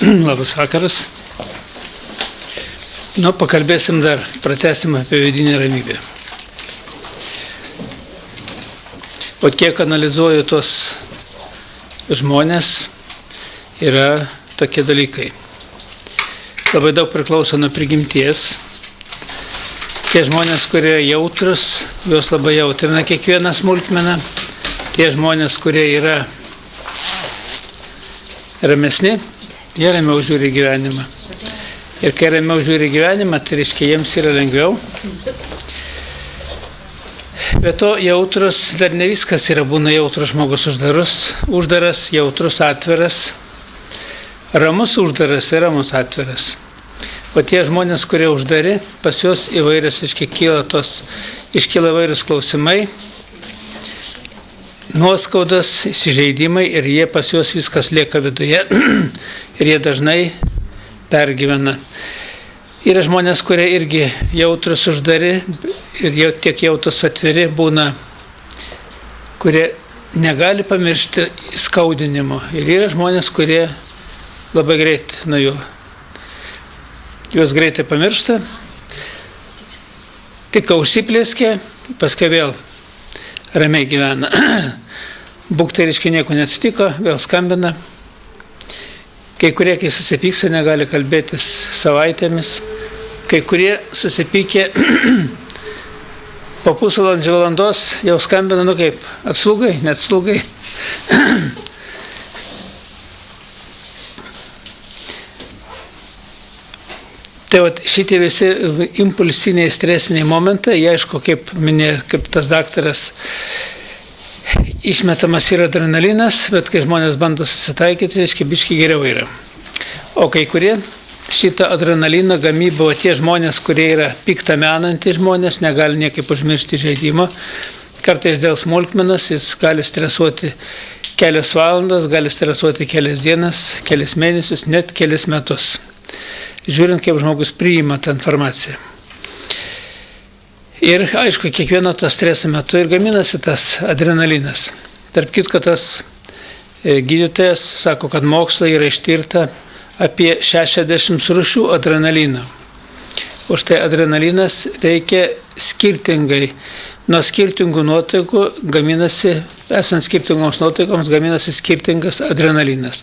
Labas vakaras. Pakalbėsim dar, pratęsim apie vidinę ramybę. O kiek analizuoju tos žmonės, yra tokie dalykai. Labai daug priklauso nuo prigimties. Tie žmonės, kurie jautrus, juos labai jautrina kiekvieną smulkmeną. Tie žmonės, kurie yra ramesni, jie ramiau žiūri gyvenimą. Ir kai ramiau žiūri gyvenimą, tai reiškia, jiems yra lengviau. Bet to jautrus, dar ne viskas yra, būna jautrus žmogus uždaras, jautrus atviras, ramus uždaras ir ramus atviras. O tie žmonės, kurie uždari, pas juos įvairias iškyla įvairius klausimai, nuoskaudas, įsižeidimai ir jie pas juos viskas lieka viduje ir jie dažnai pergyvena. Yra žmonės, kurie irgi jautrus uždari ir tiek jautrus atviri būna, kurie negali pamiršti skaudinimo. Ir yra žmonės, kurie labai greit nuo jo. Juos greitai pamiršta, tik užsiplėskė, paskui vėl ramiai gyvena. Būktai reiškia nieko neatsitiko, vėl skambina. Kai kurie, kai susipyksta, negali kalbėtis savaitėmis. Kai kurie susipykė po pusvalandžio valandos, jau skambina, kaip, atslūgai, neatslūgai. Tai šitie visi impulsiniai, stresiniai momentai, jie aišku, kaip tas daktaras, išmetamas yra adrenalinas, bet kai žmonės bando susitaikyti, reiškia, biški geriau yra. O kai kurie šitą adrenaliną gamybą, tie žmonės, kurie yra piktą menantys žmonės, negali niekaip užmiršti žaidimo. Kartais dėl smulkmenos jis gali stresuoti kelias valandas, gali stresuoti kelias dienas, kelias mėnesius, net kelias metus. Žiūrint, kaip žmogus priima tą informaciją. Ir aišku, kiekvieno to streso metu ir gaminasi tas adrenalinas. Tarp kitko, tas gydytojas sako, kad mokslo yra ištirta apie 60 rūšių adrenalino. Už tai adrenalinas veikia skirtingai. Nuo skirtingų nuotaikų gaminasi, esant skirtingoms nuotaikoms, gaminasi skirtingas adrenalinas.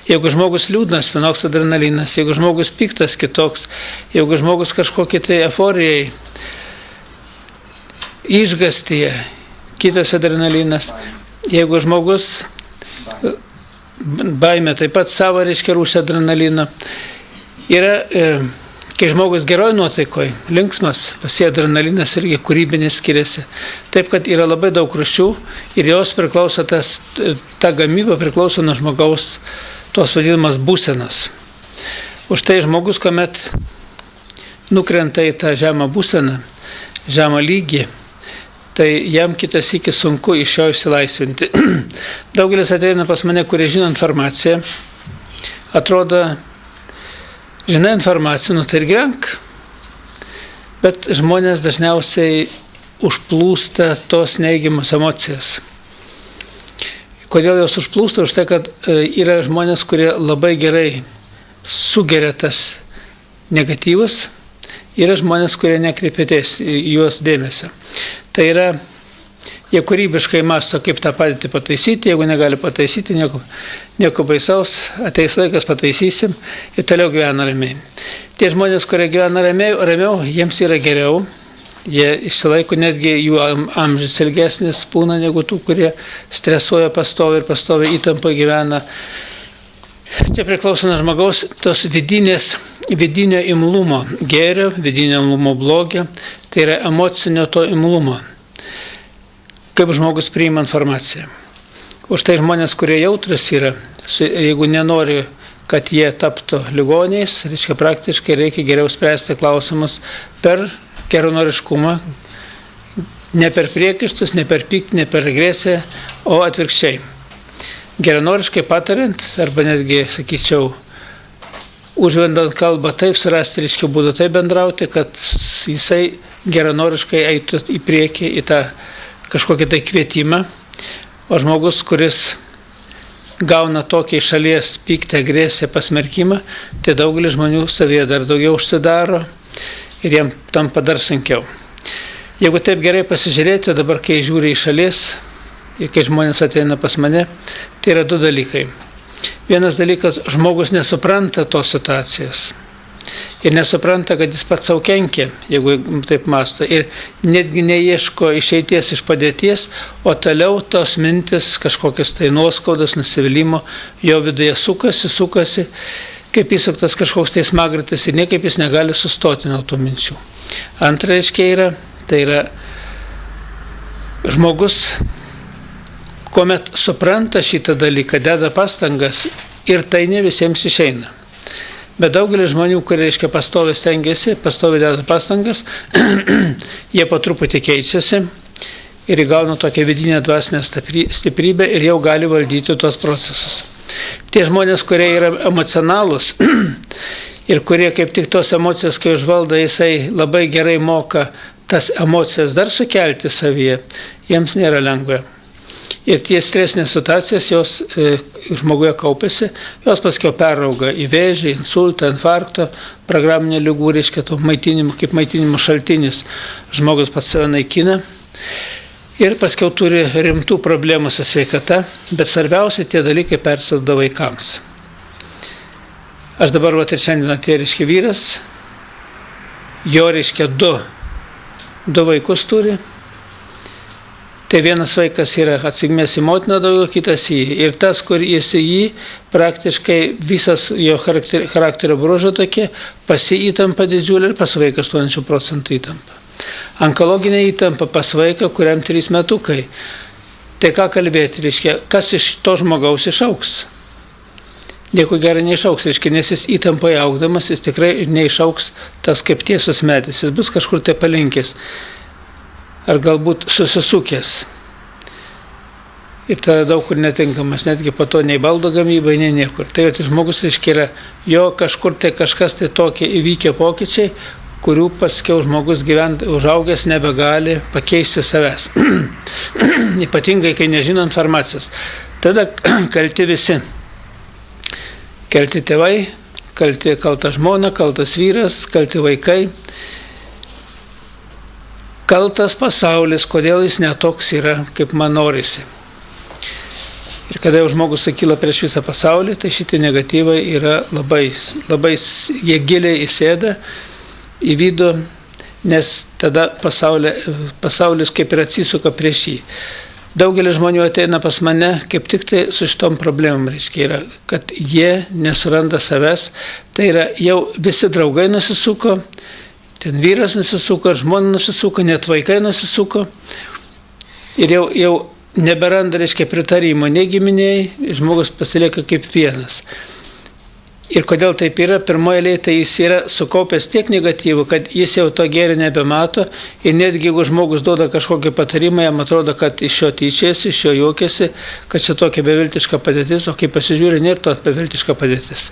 Jeigu žmogus liūdnas, vienoks adrenalinas, jeigu žmogus piktas, kitoks, jeigu žmogus kažkokie tai euforijai, išgastyje, kitas adrenalinas, jeigu žmogus baimė, taip pat savo reiškia rūšį adrenalino. Yra kai žmogus geroj nuotaikoj, linksmas, pasie adrenalinas irgi kūrybinis skiriasi. Taip, kad yra labai daug rūšių ir jos priklauso, ta gamyba priklauso nuo žmogaus tos vadinamas būsenos. Už tai žmogus, kuomet nukrenta į tą žemą būseną, žemą lygį, tai jam kitas iki sunku iš jo išsilaisvinti. Daugelis ateina pas mane, kurie žino informaciją, atrodo, žinai informaciją, tai ir gyvenk, bet žmonės dažniausiai užplūsta tos neigiamos emocijas. Kodėl jos užplūsta? Už tai, kad yra žmonės, kurie labai gerai sugeria tas negatyvus, yra žmonės, kurie nekreipia juos dėmesio. Tai yra, jie kūrybiškai mąsto, kaip tą padėtį pataisyti, jeigu negali pataisyti, nieko baisaus, ateis laikas, pataisysim ir toliau gyvena ramiai. Tie žmonės, kurie gyvena ramiau, jiems yra geriau, jie išsilaiko, netgi jų amžius ilgesnis būna negu tų, kurie stresuoja pastoviai įtampoje gyvena. Čia priklauso nuo žmogaus tos vidinio imlumo gėrio, vidinio imlumo blogio, tai yra emocinio to imlumo. Kaip žmogus priima informaciją. Už tai žmonės, kurie jautrus yra, jeigu nenori, kad jie taptų ligoniais, reiškia praktiškai reikia geriau spręsti klausimus per geranoriškumą, ne per priekaištus, ne per pyktį, ne per agresiją, o atvirkščiai. Geranoriškai patariant, arba netgi, sakyčiau, užvendant kalbą taip, surasti reiškia būdų taip bendrauti, kad jisai geranoriškai eitų į priekį, į tą kažkokį tai kvietimą, o žmogus, kuris gauna tokį šalies pyktį, agresiją, pasmerkimą, tai daugelis žmonių savyje dar daugiau užsidaro ir jiem tampa dar sunkiau. Jeigu taip gerai pasižiūrėti, dabar kai žiūri į šalies ir kai žmonės ateina pas mane, tai yra du dalykai. Vienas dalykas, žmogus nesupranta tos situacijos. Ir nesupranta, kad jis pats savo kenkia, jeigu taip mąsto. Ir netgi neieško išeities iš padėties, o toliau tos mintis, kažkokias tai nuoskaudas, nusivylimų, jo viduje sukasi, kaip įsuktas kažkoks tai smagratis ir niekaip jis negali sustoti nuo tų minčių. Antra reiškia tai yra žmogus, kuomet supranta šitą dalyką, deda pastangas ir tai ne visiems išeina. Bet daugelis žmonių, kurie pastoviai stengiasi, pastoviai deda pastangas, jie po truputį keičiasi ir įgauna tokią vidinę dvasinę stiprybę ir jau gali valdyti tuos procesus. Tie žmonės, kurie yra emocionalūs ir kurie kaip tik tos emocijas, kai užvaldo, jisai labai gerai moka tas emocijas dar sukelti savyje, jiems nėra lengva. Ir tie stresinės situacijas, jos žmoguje kaupėsi, jos paskiau perauga į vėžį, insultą, infarktą, programinę ligų, reiškia to maitinimo, kaip maitinimo šaltinis. Žmogus pats save naikina ir paskiau turi rimtų problemų su sveikata, bet svarbiausia tie dalykai persiduoda vaikams. Aš dabar ir šiandien atėjo, reiškia, vyras, jo, reiškia, du vaikus turi. Tai vienas vaikas yra atsigimęs į motiną daugiau, kitas į jį. Ir tas, kur jis į jį, praktiškai visas jo charakterio bruožai tokie, pasi įtampa didžiulė ir pas vaiką 80% įtampa. Onkologinė įtampa pas vaiką, kuriam 3 metukai. Tai ką kalbėti, reiškia, kas iš to žmogaus išauks? Nieko gero neišauks, reiškia, nes jis įtampoje augdamas, jis tikrai neišauks tas kaip tiesus medis, jis bus kažkur tai palinkęs. Ar galbūt susisukęs. Ir tada daug kur netinkamas, netgi po to nei baldo gamybai, nei niekur. Tai žmogus, reiškia, yra jo kažkur tai kažkas tai tokie įvykę pokyčiai, kurių paskiau žmogus užaugęs nebegali pakeisti savęs. Ypatingai, kai nežino informacijos. Tada kalti visi. Kalti tėvai, kalta žmona, kaltas vyras, kalti vaikai. Kaltas pasaulis, kodėl jis netoks yra, kaip man norisi. Ir kada jau žmogus sakyla prieš visą pasaulį, tai šitie negatyvai yra labai, jie giliai įsėda į vidų, nes tada pasaulis kaip ir atsisuka prieš jį. Daugelis žmonių ateina pas mane kaip tik tai su šitom problemom, reiškia, yra, kad jie nesuranda savęs, tai yra jau visi draugai nusisuko, ten vyras nusisuko, žmona nusisuko, net vaikai nusisuko ir jau neberanda, reiškia, pritarimo nei giminiai, žmogus pasilieka kaip vienas. Ir kodėl taip yra, pirmoje eilėje tai jis yra sukaupęs tiek negatyvų, kad jis jau to gėrio nebemato ir netgi jeigu žmogus duoda kažkokį patarimą, jam atrodo, kad iš jo tyčiasi, iš jo juokiasi, kad čia tokia beviltiška padėtis, o kai pasižiūri, nėra to beviltiška padėtis.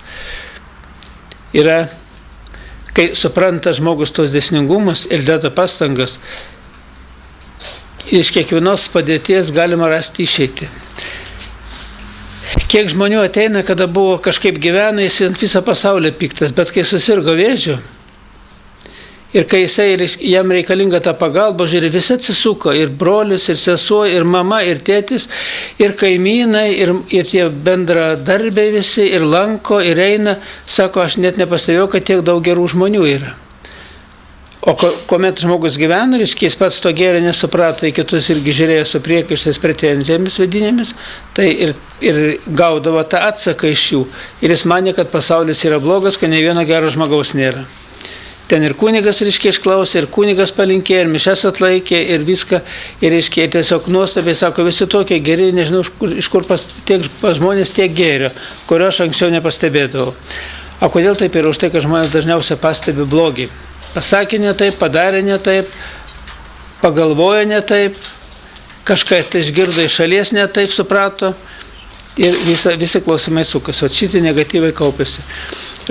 Yra, kai supranta žmogus tos dėsningumus ir deda pastangas, iš kiekvienos padėties galima rasti išeitį. Kiek žmonių ateina, kada buvo kažkaip gyvena, jis ant visą pasaulį piktas, bet kai susirgo vėžiu ir kai jam reikalinga ta pagalba, žiūrė, visi atsisuko, ir brolis, ir sesuo, ir mama, ir tėtis, ir kaimynai, ir tie bendradarbiai visi, ir lanko, ir eina, sako, aš net nepastebėjau, kad tiek daug gerų žmonių yra. O kuomet žmogus gyvena, jis pats to gėrio nesuprato, į kitus irgi žiūrėjo su priekaištais pretenzijomis vidinėmis, tai ir gaudavo tą atsaką iš jų. Ir jis manė, kad pasaulis yra blogas, kad ne vieno gero žmogaus nėra. Ten ir kunigas, išklausė, ir kunigas palinkėjo, ir mišes atlaikė, ir viską, ir tiesiog nuostabiai sako, visi tokie geri, nežinau, iš kur pas žmonės tiek gėrio, kurio aš anksčiau nepastebėdavau. O kodėl taip yra? Už tai, kad žmonės dažniausiai pastebi blogį. Pasakė ne taip, padarė ne taip, pagalvojo ne taip, kažką tai išgirdo iš šalies ne taip, suprato ir visi klausimai sukasi, o šitie negatyvai kaupėsi.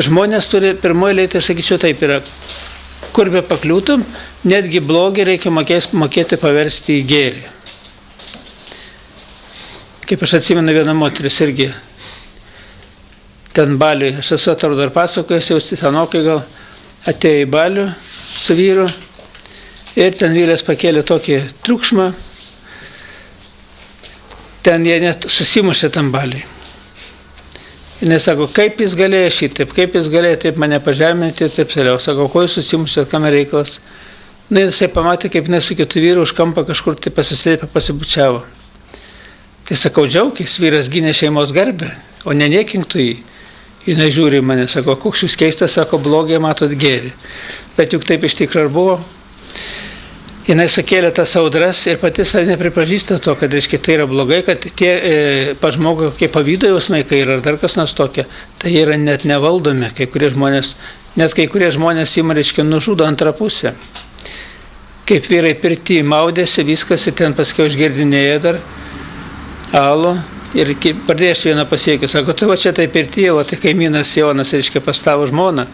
Žmonės turi pirmoje eilėje, sakyčiau, taip yra, kur be pakliūtum, netgi blogį reikia mokėti paversti į gėrį. Kaip aš atsimenu, viena moteris irgi ten baliui, aš esu atrodo ir pasakojęs, jau senokai gal atėjo į balių su vyru ir ten vyras pakėlė tokį triukšmą, ten jie net susimušė tam baliui. Ir nesako, kaip jis galėjo šitaip, kaip jis galėjo taip mane pažeminti ir taip toliau. Sako, ko jūs susimušėt, kam reikalas. Na, jisai pamatė, kaip su kitu vyru už kampą kažkur tai pasislėpė, pasibučiavo. Tai sakau, džiaukis, vyras gynė šeimos garbę, o neniekink tu jį. Jis žiūri į mane, sako, koks jūs keistas, sako, blogai matot gėrį. Bet juk taip iš tikrųjų ir buvo. Jis sukėlė tas audras ir pati savai nepripažįsta to, kad reiškia, tai yra blogai, kad tie pažmogo kokie pavydo jausmai, kai yra dar kas nors tokia, tai yra net nevaldomi. Kai kurie žmonės ima, reiškia, nužudo antrą pusę. Kaip vyrai pirty maudėsi, viskas ir ten paskiau išgirdinėja dar alų. Ir pradėjo aš vieną pasiekiu, sako, tu va čia tai pirty, o tai kaimynas Jonas, reiškia, pas tavo žmoną.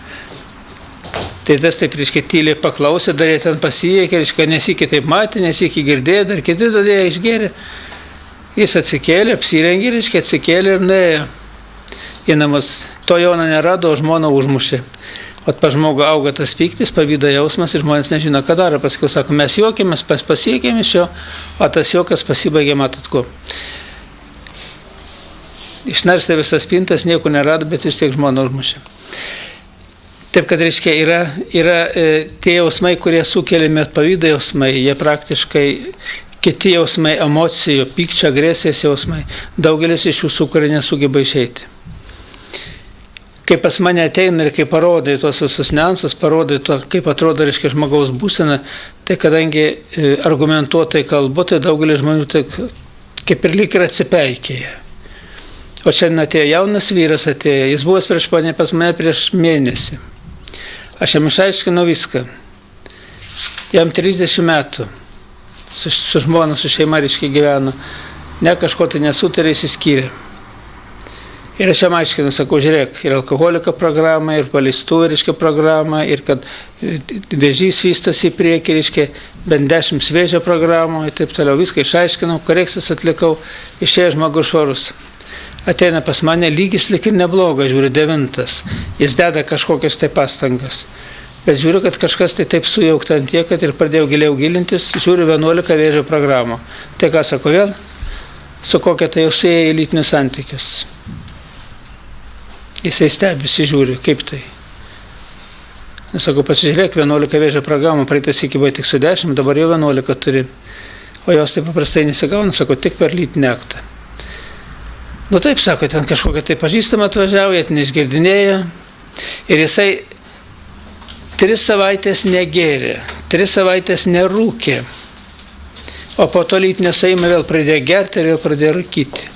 Tai tas taip, reiškia, tyliai paklausė, dar jie ten pasiekė, reiškia, nesikį taip matė, nesikį girdėjo, dar kiti dadėjo išgėrė. Jis atsikėlė, apsirengė, reiškia, atsikėlė ir nuėjo į namus. To Jono nerado, o žmoną užmušė. O pa žmogų auga tas pyktis, pavydo jausmas ir žmonės nežino, ką daro. Paskui sako, mes juokėmės, pasiekėm iš jo, o tas juokas pasibaigė, matot ko. Išnarstė visas pintas, nieko nerado, bet vis tiek žmoną užmušė. Taip, kad reiškia, yra tie jausmai, kurie sukeliami pavydo jausmai, jie praktiškai kiti jausmai, emocijų, pykčio, agresijos jausmai, daugelis iš jų sukuria nesugeba išeiti. Kai pas mane ateina ir kai parodai tuos visus niuansus, parodai to, kaip atrodo, reiškia, žmogaus būsena, tai kadangi argumentuotai kalbu, tai daugelis žmonių tai kaip ir lyg ir atsipeikėja. O šiandien atėjo jaunas vyras, jis buvo pas mane prieš mėnesį. Aš jam išaiškinau viską. Jam 30 metų. Su žmona, su šeima, reiškia, gyveno. Ne kažko tai nesutarė, išsiskyrė. Ir aš jam aiškinu, sakau, žiūrėk, ir alkoholiko programa, ir paleistų, reiškia, programa, ir kad vėžys vystosi į priekį, reiškia, bent 10 vėžio programų, ir taip toliau. Viską išaiškinau, korekcijas atlikau, išėjo žmogus švarus. Ateina pas mane, lygis lyg ir neblogas, žiūri 9. Jis deda kažkokias tai pastangas. Bet žiūriu, kad kažkas tai taip sujaukta ant tiek, kad ir pradėjau giliau gilintis, žiūriu 11 vėžio programų. Tai ką sako vėl? Su kokia tai jau suėję į lytinius santykius. Jisai stebisi, žiūri, kaip tai. Nesakau, pasižiūrėk, 11 vėžio programų, praeitas iki buvo tik su 10, dabar jau 11 turi. O jos taip paprastai nesigauna, sako, tik per lytinį aktą. Nu taip, sako, ten kažkokia tai pažįstama atvažiavo, jie neišgirdinėjo. Ir jisai 3 savaitės negėrė, 3 savaitės nerūkė. O po to lytinio suėjimo vėl pradėjo gerti ir vėl pradėjo rūkyti.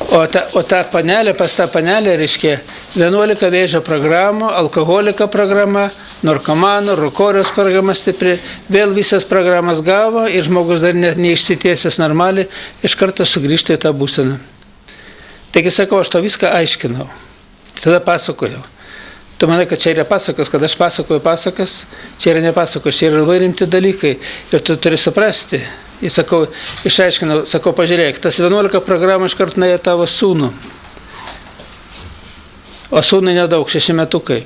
O ta panelė, pas tą panelę, reiškia, 11 vėžio programų, alkoholiko programa, narkomanų, rūkorijos programa stipri, vėl visas programas gavo ir žmogus dar net neišsitiesęs normaliai, iš karto sugrįžta į tą būseną. Taigi sakau, aš to viską aiškinau. Tada pasakojau. Tu manai, kad čia yra pasakos, kad aš pasakoju pasakas, čia yra nepasakos, čia yra labai rimti dalykai ir tu turi suprasti. Ir sakau, išaiškinau, sakau, pažiūrėk, tas 11 programų iš karto nuėjo tavo sūnų. O sūnui nedaug, 6 metukai.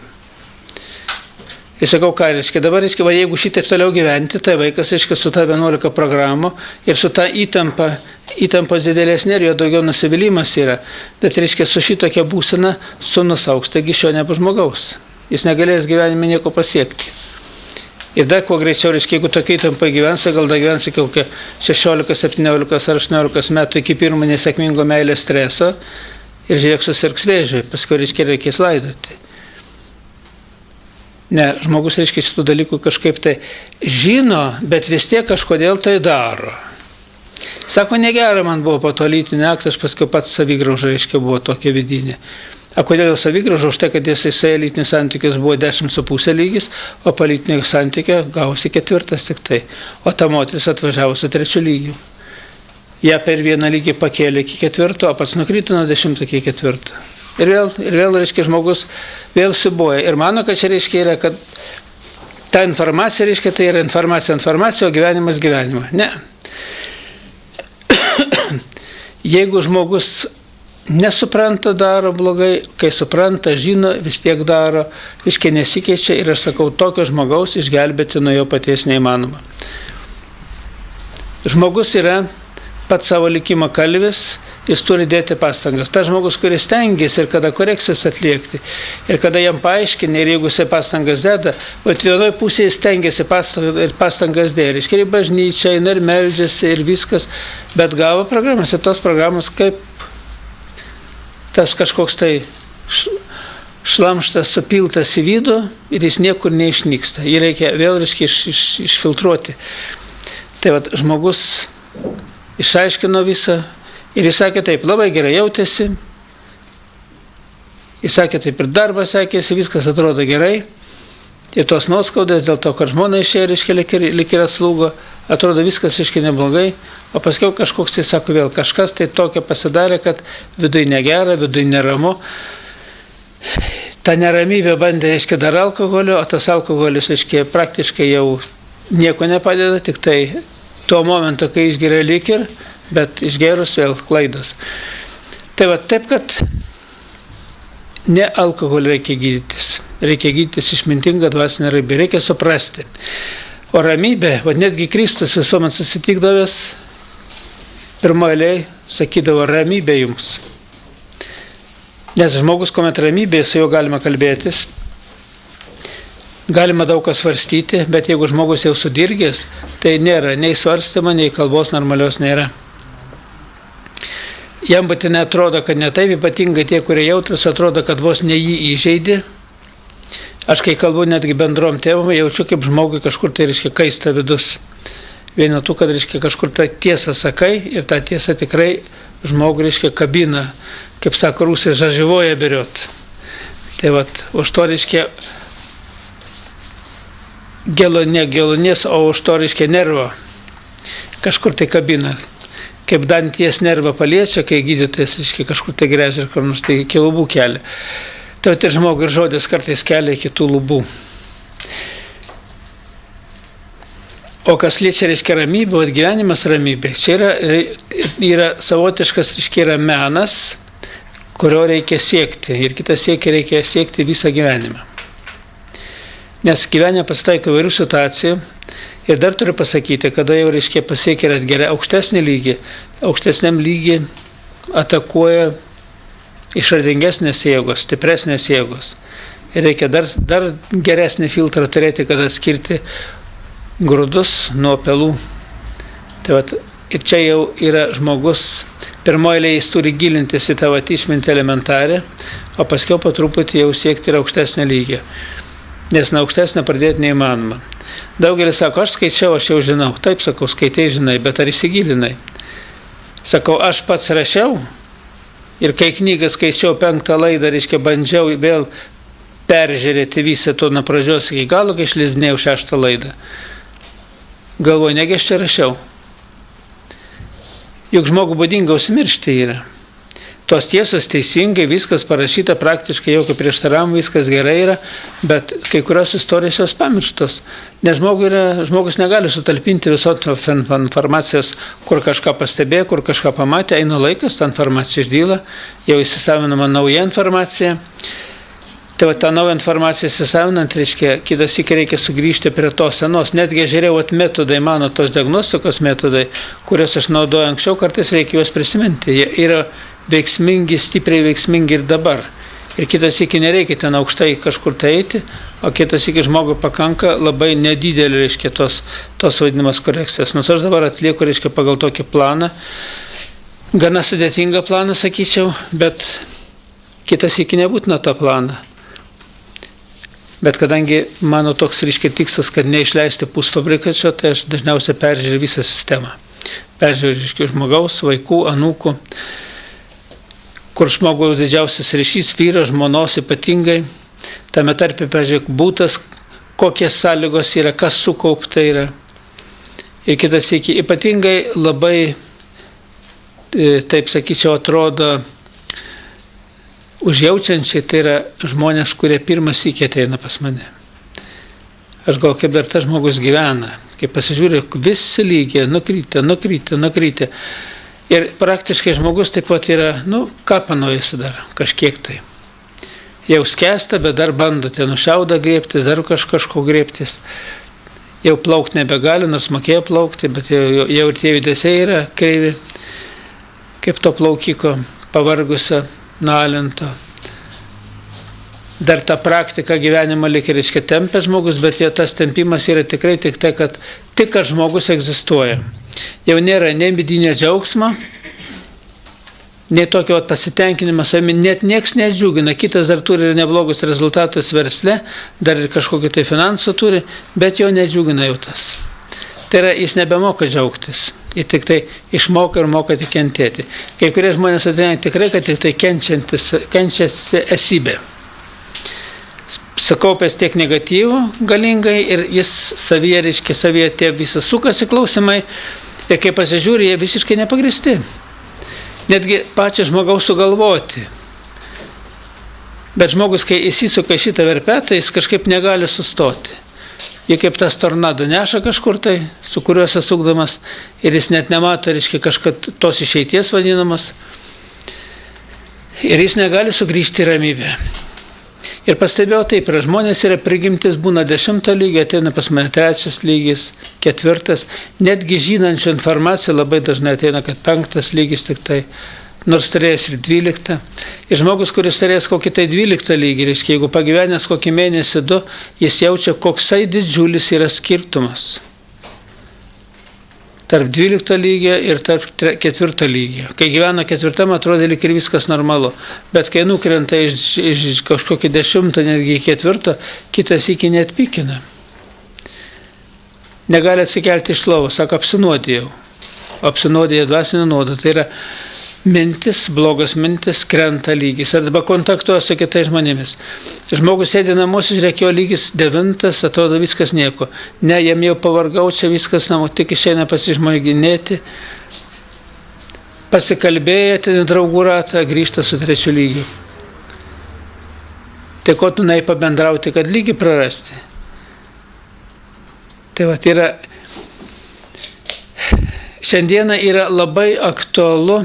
Ir sakau, ką reiškia, dabar reiškia, va, jeigu šitaip toliau gyventi, tai vaikas, reiškia, su ta 11 programų ir su ta įtampos didelės nėra, jo daugiau nusivylimas yra. Bet, reiškia, su šitokia būsena sūnus augs, taigi šio nebus žmogaus. Jis negalės gyvenime nieko pasiekti. Ir dar kuo greičiau, reiškia, jeigu tokia įtampa gyvensi, gal dar gyvensi kokią 16, 17 ar 18 metų iki pirmo nesėkmingo meilės streso ir žiūrėk susirgs vėžiui, paskui, reiškia, reikės laidoti. Ne, žmogus, reiškia, šitų dalykų kažkaip tai žino, bet vis tiek kažkodėl tai daro. Sako, negera man buvo po to lytinį aktą, aš paskui pats savigrauža, reiškia, buvo tokia vidinė. O kodėl savigrauža? Už tai, kad jisai lytinis santykis buvo 10,5 lygis, o po lytinio santykio gausi 4 tik tai. O ta moteris atvažiavo su 3 lygiu. Ja per vieną lygį pakėlė iki 4, o pats nukrito nuo 10 iki 4. Ir vėl, reiškia, žmogus vėl siuboja. Ir mano, kad čia, reiškia, yra, kad ta informacija, reiškia, tai yra informacija, o gyvenimas gyvenimą. Ne. Jeigu žmogus nesupranta, daro blogai, kai supranta, žino, vis tiek daro, reiškia nesikeičia ir aš sakau, tokio žmogaus išgelbėti nuo jo paties neįmanoma. Žmogus yra pats savo likimo kalvis, jis turi dėti pastangas. Tas žmogus, kuris stengiasi ir kada korekcijos atliekti, ir kada jam paaiškini, ir jeigu jisai pastangas deda, vienoje pusėje jis stengiasi ir pastangas dėti. Reiškia, ir bažnyčia, ir meldžiasi, ir viskas, bet gavo programas, ir tos programos kaip tas kažkoks tai šlamštas supiltas į vidų ir jis niekur neišnyksta. Jį reikia vėl, reiškia, išfiltruoti. Tai vat, žmogus išaiškino visą ir jis sakė taip, labai gerai jautėsi, jis sakė taip ir darbas sekėsi, viskas atrodo gerai, ir tos nuoskaudės dėl to, kad žmona išėjo, reiškia, lyg ir atslūgo, atrodo viskas iškai neblogai, o paskiau kažkoks, tai sako vėl, kažkas tai tokio pasidarė, kad vidui negera, vidui neramu. Ta neramybė bandė, reiškia, dar alkoholio, o tas alkoholis, reiškia, praktiškai jau nieko nepadeda, tik tai tuo momentu, kai išgeria lyg ir, bet išgerus vėl klaidos. Tai va taip, kad ne alkoholį reikia gydytis išmintingą dvasinę ramybę, reikia suprasti. O ramybė, va netgi Kristus visuomet susitikdavęs, pirmoje sakydavo ramybė jums. Nes žmogus, kuomet ramybėje su juo galima kalbėtis, galima daug kas svarstyti, bet jeigu žmogus jau sudirgęs, tai nėra nei svarstymo, nei kalbos normalios nėra. Jam būtinai atrodo, kad ne taip, ypatingai tie, kurie jautrus, atrodo, kad vos ne jį įžeidė. Aš kai kalbu netgi bendrom tėvom, jaučiu kaip žmogui kažkur tai, reiškia, kaista vidus. Vien nuo tų, kad, reiškia, kažkur tą tiesą sakai ir tą tiesą tikrai žmogui, reiškia, kabina, kaip sako rusai, žaživoja beriot. Tai vat, už to, reiškia, ne gelonės, o už to, reiškia, nervo. Kažkur tai kabina. Kaip danties nervą paliečia, kai gydytojas, reiškia, kažkur tai grėžia ir kur nors tai iki lubų kelia. Tai ir žmogui ir žodis kartais kelia iki tų lubų. O kas liečia, reiškia, ramybę, o gyvenimas ramybė. Čia yra savotiškas, reiškia, yra menas, kurio reikia siekti. Ir kitą reikia siekti visą gyvenimą. Nes gyvenime pasitaiko įvairių situacijų. Ir dar turiu pasakyti, kada jau, reiškia, pasiekia ir atgeria aukštesnį lygį, aukštesniam lygį atakuoja išradingesnės jėgos, stipresnės jėgos. Ir reikia dar geresnį filtrą turėti, kad atskirti grūdus nuo pelų. Tai vat, ir čia jau yra žmogus, pirmoje jis turi gilintis į tavo išmintį elementarę, o paskiau po truputį jau siekti ir aukštesnį lygį. Nes nuo aukštesnio pradėti neįmanoma. Daugelis sako, aš skaičiau, aš jau žinau. Taip, sakau, skaitai žinai, bet ar įsigilinai? Sakau, aš pats rašiau ir kai knygą skaičiau 5 laidą, reiškia, bandžiau vėl peržiūrėti visą to nuo pradžios iki galo, kai išlizdinėjau 6 laidą. Galvoju, negi aš čia rašiau. Juk žmogų būdinga užsimiršti yra. Tos tiesos teisingai, viskas parašyta praktiškai, jokio prieštaravimo, viskas gerai yra, bet kai kurios istorijos jos pamirštos. Nes žmogus negali sutalpinti visos informacijos, kur kažką pastebėjo, kur kažką pamatė, eina laikas, ta informacija išdyla, jau įsisavinama nauja informacija. Tai va, tą naują informaciją įsisavinant, reiškia, kitas iki reikia sugrįžti prie tos senos. Netgi žiūrėjau metodai, mano tos diagnostikos metodai, kuriuos aš naudoju anksčiau, kartais reikia juos prisiminti. Jie yra veiksmingi, stipriai veiksmingi ir dabar. Ir kitas iki nereikia ten aukštai kažkur tai eiti, o kitas iki žmogui pakanka labai nedidelį, reiškia, tos vadinamas korekcijas. Nors aš dabar atlieku, reiškia, pagal tokį planą, gana sudėtingą planą, sakyčiau, bet kitas iki nebūtina tą planą. Bet kadangi mano toks, reiškia, tikslas, kad neišleisti pusfabrikačio, tai aš dažniausiai peržiūriu visą sistemą. Peržiūriu, reiškia, žmogaus, vaikų, anūkų, kur žmogaus didžiausias ryšys, vyro, žmonos ypatingai, tame tarpe, peržiūrėk, būtas, kokios sąlygos yra, kas sukaupta yra. Ir kitas iki ypatingai labai, taip sakyčiau, atrodo užjaučiančiai, tai yra žmonės, kurie pirmas sykį ateina pas mane. Aš gal kaip dar tas žmogus gyvena, kai pasižiūrė, visi lygiai, nukrytė. Ir praktiškai žmogus taip pat yra, kapanojasi dar kažkiek tai. Jau skęsta, bet dar bando ten nušiaudą griebtis, dar kažko griebtis. Jau plaukti nebegali, nors mokėjo plaukti, bet jau ir tie judesiai yra kreivi, kaip to plaukiko pavargusio, nualinto. Dar ta praktika gyvenimo lyg ir tempia žmogus, bet tas tempimas yra tikrai tik tai, kad žmogus egzistuoja. Jau nėra nei vidinio džiaugsmo, nei tokio pasitenkinimo savimi, net nieks nedžiugina. Kitas dar turi ir neblogus rezultatus versle, dar ir kažkokį tai finansų turi, bet jo nedžiugina jau tas. Tai yra, jis nebemoka džiaugtis. Jis tik tai išmoka ir moka tik kentėti. Kai kurie žmonės ateina tikrai, kad tik tai kenčiasi esybė. Sukaupęs tiek negatyvų galingai ir jis savyje tie visas sukasi klausimai ir kai pasižiūri, jie visiškai nepagristi. Netgi pačio žmogaus sugalvoti. Bet žmogus, kai įsisuka šitą verpetą, jis kažkaip negali sustoti. Jie kaip tas tornado neša kažkur tai, su kuriuose sukdamas ir jis net nemato, kažkad tos išeities vadinamas. Ir jis negali sugrįžti į ramybę. Ir pastebėjau taip, žmonės yra prigimtis, būna 10 lygio, ateina pas mane 3 lygis, 4, netgi žinančių informaciją labai dažnai ateina, kad 5 lygis tik tai, nors turėjęs ir 12. Ir žmogus, kuris turėjęs kokį tai 12 lygį, jeigu pagyvenęs kokį mėnesį 2, jis jaučia, koksai didžiulis yra skirtumas tarp 12 lygio ir tarp 4 lygio. Kai gyvena 4, atrodo, lyg ir viskas normalu. Bet kai nukrenta iš kažkokį 10, netgi 4, kitas iki net pykina. Negali atsikelti iš lovos, sako, apsinuodėjau. Apsinuodėjo dvasinę nuodą. Tai yra mintis, blogos mintis, krenta lygis. Arba kontaktuoja su kitais žmonėmis. Žmogus sėdi namuose, žiūrėk, jo lygis 9, atrodo viskas nieko. Ne, jam jau pavargau, čia viskas namo, tik išeina pasižmoginėti. Pasikalbėję, ten draugų ratą, grįžta su 3 lygiu. Tai ko tu nai pabendrauti, kad lygį prarasti? Tai va, yra šiandieną yra labai aktualu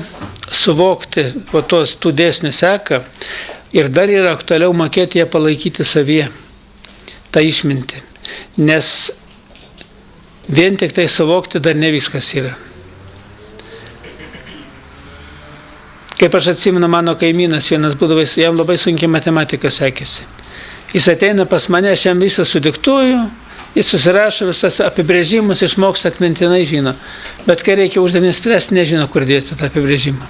suvokti po tų dėsnių seką ir dar yra aktualiau mokėti ją palaikyti savyje, tą išmintį. Nes vien tik tai suvokti dar ne viskas yra. Kaip aš atsimenu, mano kaimynas vienas būdavo, jam labai sunkiai matematika sekėsi. Jis ateina pas mane, aš jam visą sudiktuoju, jis susirašo visas apibrėžimus, išmoksta atmintinai žino. Bet kai reikia uždavinį spręsti, nežino, kur dėti tą apibrėžimą.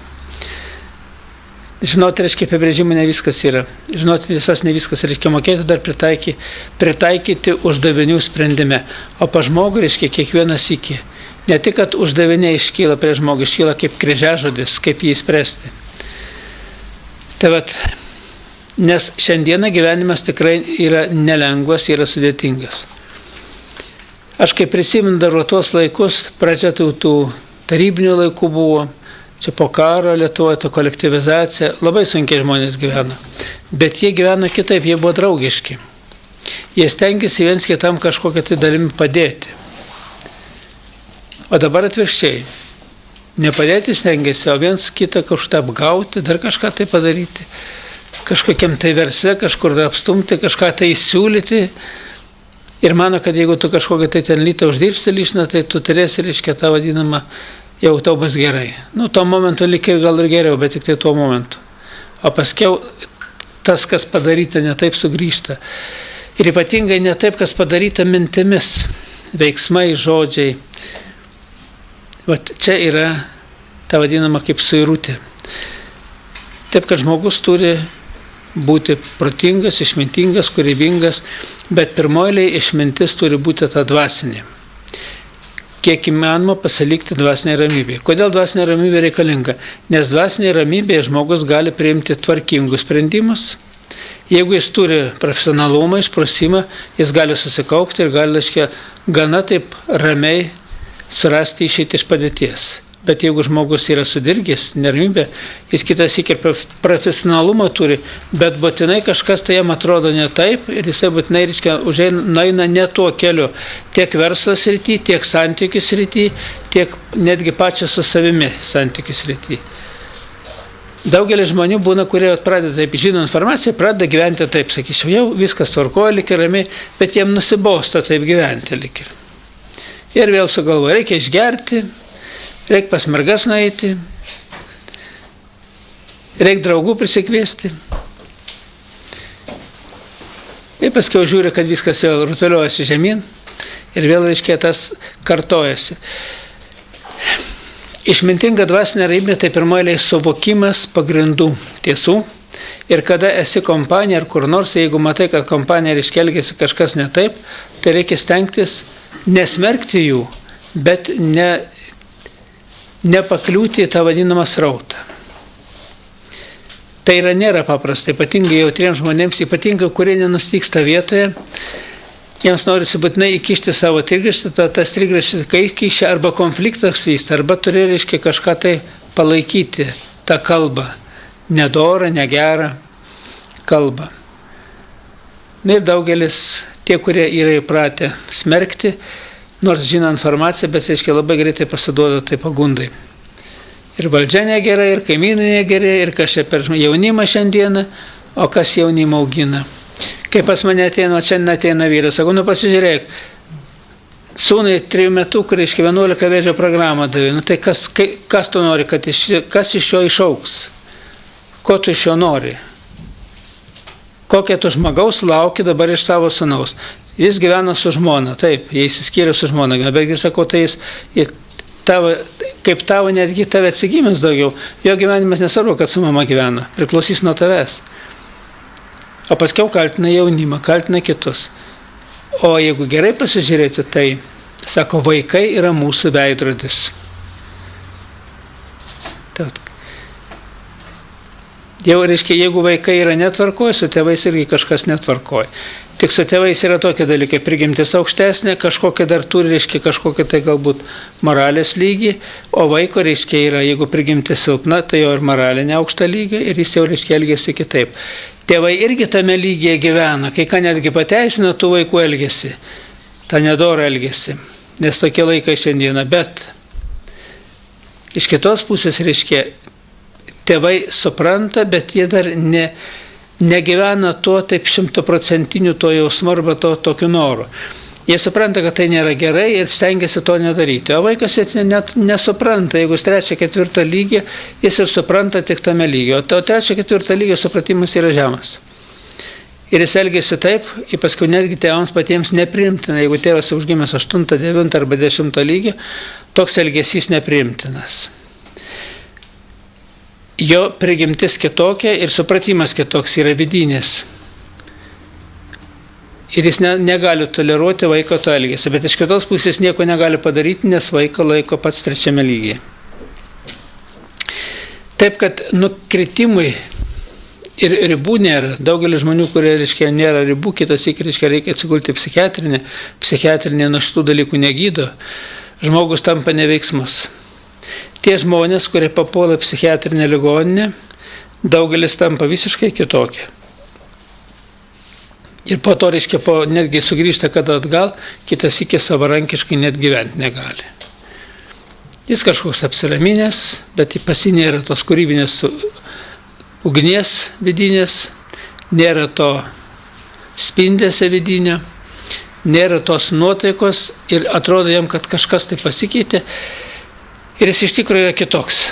Žinoti, reiškia, apibrėžimų ne viskas yra. Žinoti, visas ne viskas, reiškia, mokėti dar pritaikyti uždavinių sprendime. O pa žmogų, reiškia, kiekvienas iki. Ne tik, kad uždaviniai iškyla prie žmogų, iškyla kaip kryžiažodis, kaip jį spręsti. Tai vat, nes šiandieną gyvenimas tikrai yra nelengvas, yra sudėtingas. Aš kaip prisimenu dar tuos laikus, pradžia tų tarybinių laikų buvo, čia po karo Lietuvoje, ta kolektyvizacija, labai sunkiai žmonės gyveno. Bet jie gyveno kitaip, jie buvo draugiški. Jie stengiasi viens kitam kažkokią tai dalimi padėti. O dabar atvirkščiai. Nepadėti stengiasi, o viens kitą kažką apgauti, dar kažką tai padaryti. Kažkokiam tai versle, kažkur apstumti, kažką tai įsiūlyti. Ir mano, kad jeigu tu kažkokią tai ten lytą uždirbsi lyšną, tai tu turėsi, reiškia, tą vadinamą, jau tau bus gerai. Tuo momentu lyg ir gal ir geriau, bet tik tai tuo momentu. O paskiau tas, kas padaryta, ne taip sugrįžta. Ir ypatingai ne taip, kas padaryta mintimis, veiksmai, žodžiai. Vat čia yra ta vadinama kaip suirutė. Taip, kad žmogus turi būti protingas, išmintingas, kūrybingas, bet pirmoji išmintis turi būti ta dvasinė. Kiek įmanoma pasilikti dvasinė ramybė. Kodėl dvasinė ramybė reikalinga? Nes dvasinė ramybė žmogus gali priimti tvarkingus sprendimus. Jeigu jis turi profesionalumą, išprusimą, jis gali susikaupti ir gali, gana taip ramiai surasti išeiti iš padėties. Bet jeigu žmogus yra sudirgęs, neramybė, jis kitas ir profesionalumą turi, bet būtinai kažkas tai jam atrodo ne taip ir jisai būtinai, reiškia, nueina ne tuo keliu. Tiek verslo srity, tiek santykių srity, tiek netgi pačios su savimi santykių srity. Daugelis žmonių būna, kurie pradeda taip, žino informaciją, pradeda gyventi taip, sakyčiau, jau viskas tvarkoja, lyg ir ramiai, bet jiem nusibosta taip gyventi lyg ir. Ir vėl sugalvoja, reikia išgerti, reikia pas mergas nueiti, reikia draugų prisikviesti. Ir paskiau žiūri, kad viskas vėl rutuliuojasi žemyn ir vėl, reiškia, tas kartojasi. Išmintinga dvasinė ramybė tai pirmoji suvokimas pagrindų tiesų. Ir kada esi kompanija ar kur nors, jeigu matai, kad kompanija elgiasi kažkas ne taip, tai reikia stengtis nesmerkti jų, bet nepakliūti į tą vadinamą srautą. Tai nėra paprasta, ypatingai jautriems žmonėms, ypatingai kurie nenustyksta vietoje, jiems norisi būtinai įkišti savo trigraštį, tas trigraštis kai kišia arba konfliktas vyksta, arba turi, reiškia, kažką tai palaikyti tą kalbą, nedorą, negerą kalbą. Ir daugelis, tie, kurie yra įpratę smerkti, nors žino informaciją, bet, reiškia, labai greitai pasiduoda tai pagundai. Ir valdžia negerai, ir kaimynai negerai, ir kas čia per jaunimą šiandieną, o kas jaunimą augina. Kai pas mane ateina, šiandien ateina vyras, sakau, pasižiūrėk, sūnai 3 metų, reiškia 11 vėžio programą davė, tai kas tu nori, kas iš jo išaugs? Ko tu iš jo nori? Kokią tu žmogaus lauki dabar iš savo sūnaus? Jis gyvena su žmona, taip, jis įsiskyrė su žmona, bet jis sako, tai jis kaip tavo netgi tave atsigimins daugiau, jo gyvenimas nesvarbu, kad su mama gyvena, priklausys nuo tavęs. O paskiau kaltina jaunimą, kaltina kitus. O jeigu gerai pasižiūrėti, tai, sako, vaikai yra mūsų veidrodis. Jau, reiškia, jeigu vaikai yra netvarkoj, su tėvais irgi kažkas netvarkoj. Tik su tėvais yra tokie dalykai, prigimtis aukštesnė, kažkokia dar turi, reiškia, kažkokia tai galbūt moralės lygį, o vaiko, reiškia, yra, jeigu prigimtis silpna, tai jo ir moralinė aukšta lygį ir jis jau, reiškia, elgesi kitaip. Tėvai irgi tame lygyje gyvena, kai ką netgi pateisina tų vaikų elgesi, tą nedorą elgesi, nes tokie laikai šiandieną, bet iš kitos pusės, reiškia, tėvai supranta, bet jie dar negyvena tuo taip 100% to jausmu arba to tokiu noru. Jie supranta, kad tai nėra gerai ir stengiasi to nedaryti. O vaikas net nesupranta, jeigu 3-4 lygį, jis ir supranta tik tame lygio. O 3-4 lygio supratimas yra žemas. Ir jis elgėsi taip, ir paskui netgi tėvams patiems nepriimtina. Jeigu tėvas užgimęs 8, 9 arba 10 lygį, toks elgesys nepriimtinas. Jo prigimtis kitokia ir supratimas kitoks yra vidinis. Ir jis negali toleruoti vaiko to elgesio, bet iš kitos pusės nieko negali padaryti, nes vaiką laiko pats 3 lygyje. Taip, kad nukritimui ir ribų nėra. Daugelis žmonių, kurie, reiškia, nėra ribų, kitas reikia atsigulti psichiatrinė nuo šitų dalykų negydo, žmogus tampa neveiksmus. Tie žmonės, kurie papuola psichiatrinę ligoninę, daugelis tampa visiškai kitokie. Ir po to, reiškia, netgi sugrįžta kada atgal, kitas iki savarankiškai net gyventi negali. Jis kažkoks apsiraminės, bet pas jį nėra tos kūrybinės ugnies vidinės, nėra to spindesio vidinio, nėra tos nuotaikos ir atrodo jam, kad kažkas tai pasikeitė ir jis iš tikrųjų yra kitoks.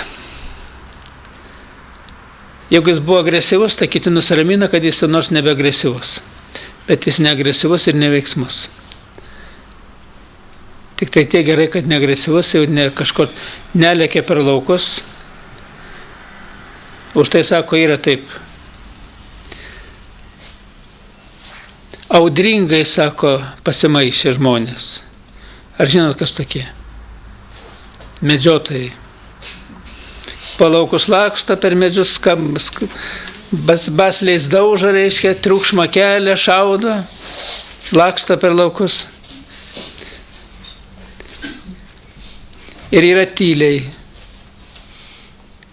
Jeigu jis buvo agresyvus, tai kiti nusiramina, kad jis nors nebeagresyvus. Bet jis neagresyvus ir neveiksmus. Tik tai tie gerai, kad neagresyvus ir kažkur nelekia per laukus. Už tai, sako, yra taip. Audringai, sako, pasimaišė žmonės. Ar žinot, kas tokie? Medžiotojai. Po laukus laksto, per medžius basliais daužo, reiškia, triukšmą kelia, šaudo, laksto per laukus. Ir yra tyliai,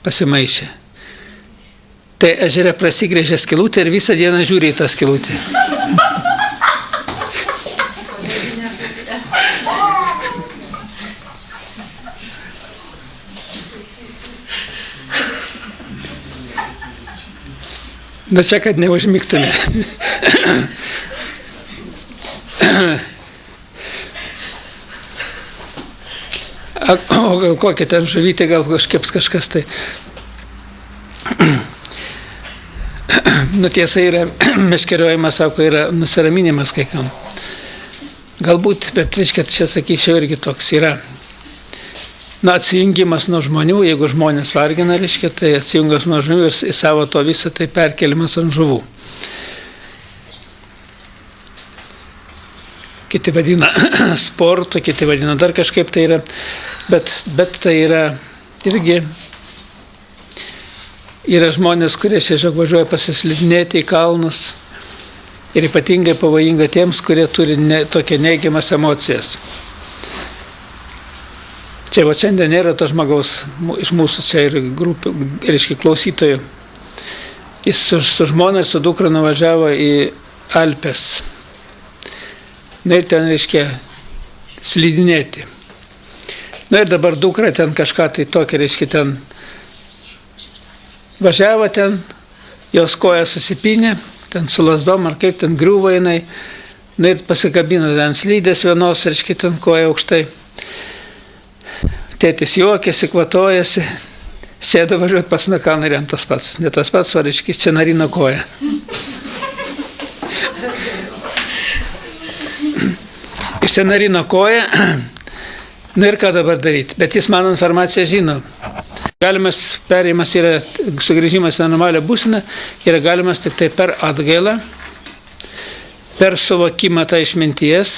pasimaišė. Tai ežere prasigrėžė skylutę ir visą dieną žiūri į tą skylutę. Na čia, kad neužmigtume. O gal kokia ten žuvytė, gal kažkas tai. Tiesa yra, meškeriojimas, sako, yra nusiraminimas kai kam. Galbūt, bet reiškia, čia sakyčiau irgi toks yra. Atsijungimas nuo žmonių, jeigu žmonės vargina, reiškia, tai atsijungimas nuo žmonių ir į savo to visą tai perkelimas ant žuvų. Kiti vadina sportu, kiti vadina dar kažkaip tai yra, bet tai yra irgi yra žmonės, kurie tiesiog važiuoja pasislidinėti į kalnus ir ypatingai pavojinga tiems, kurie turi tokią neigiamas emocijas. Čia va šiandien nėra to žmogaus iš mūsų čia ir grupių, reiškia, klausytojų. Jis su žmona ir su dukra nuvažiavo į Alpes. Na ir ten, reiškia, slidinėti. Na ir dabar dukra ten kažką tai tokia, reiškia, ten važiavo ten, jos koja susipinė, ten su lasdom ar kaip ten griuvo jinai. Na ir pasikabino ten slydės vienos, reiškia, ten koja aukštai. Tėtis juokėsi, kvatojasi, sėdo važiuoti pas Nakaną ir jam tas pats. Ne tas pats, reiškia, scenarino koja. Išsenarino koją, nu ir ką dabar daryti. Bet jis mano informaciją žino. Galimas perėjimas yra, sugrįžimas į normalią būseną, yra galimas tik tai per atgailą, per suvokimą tą išminties.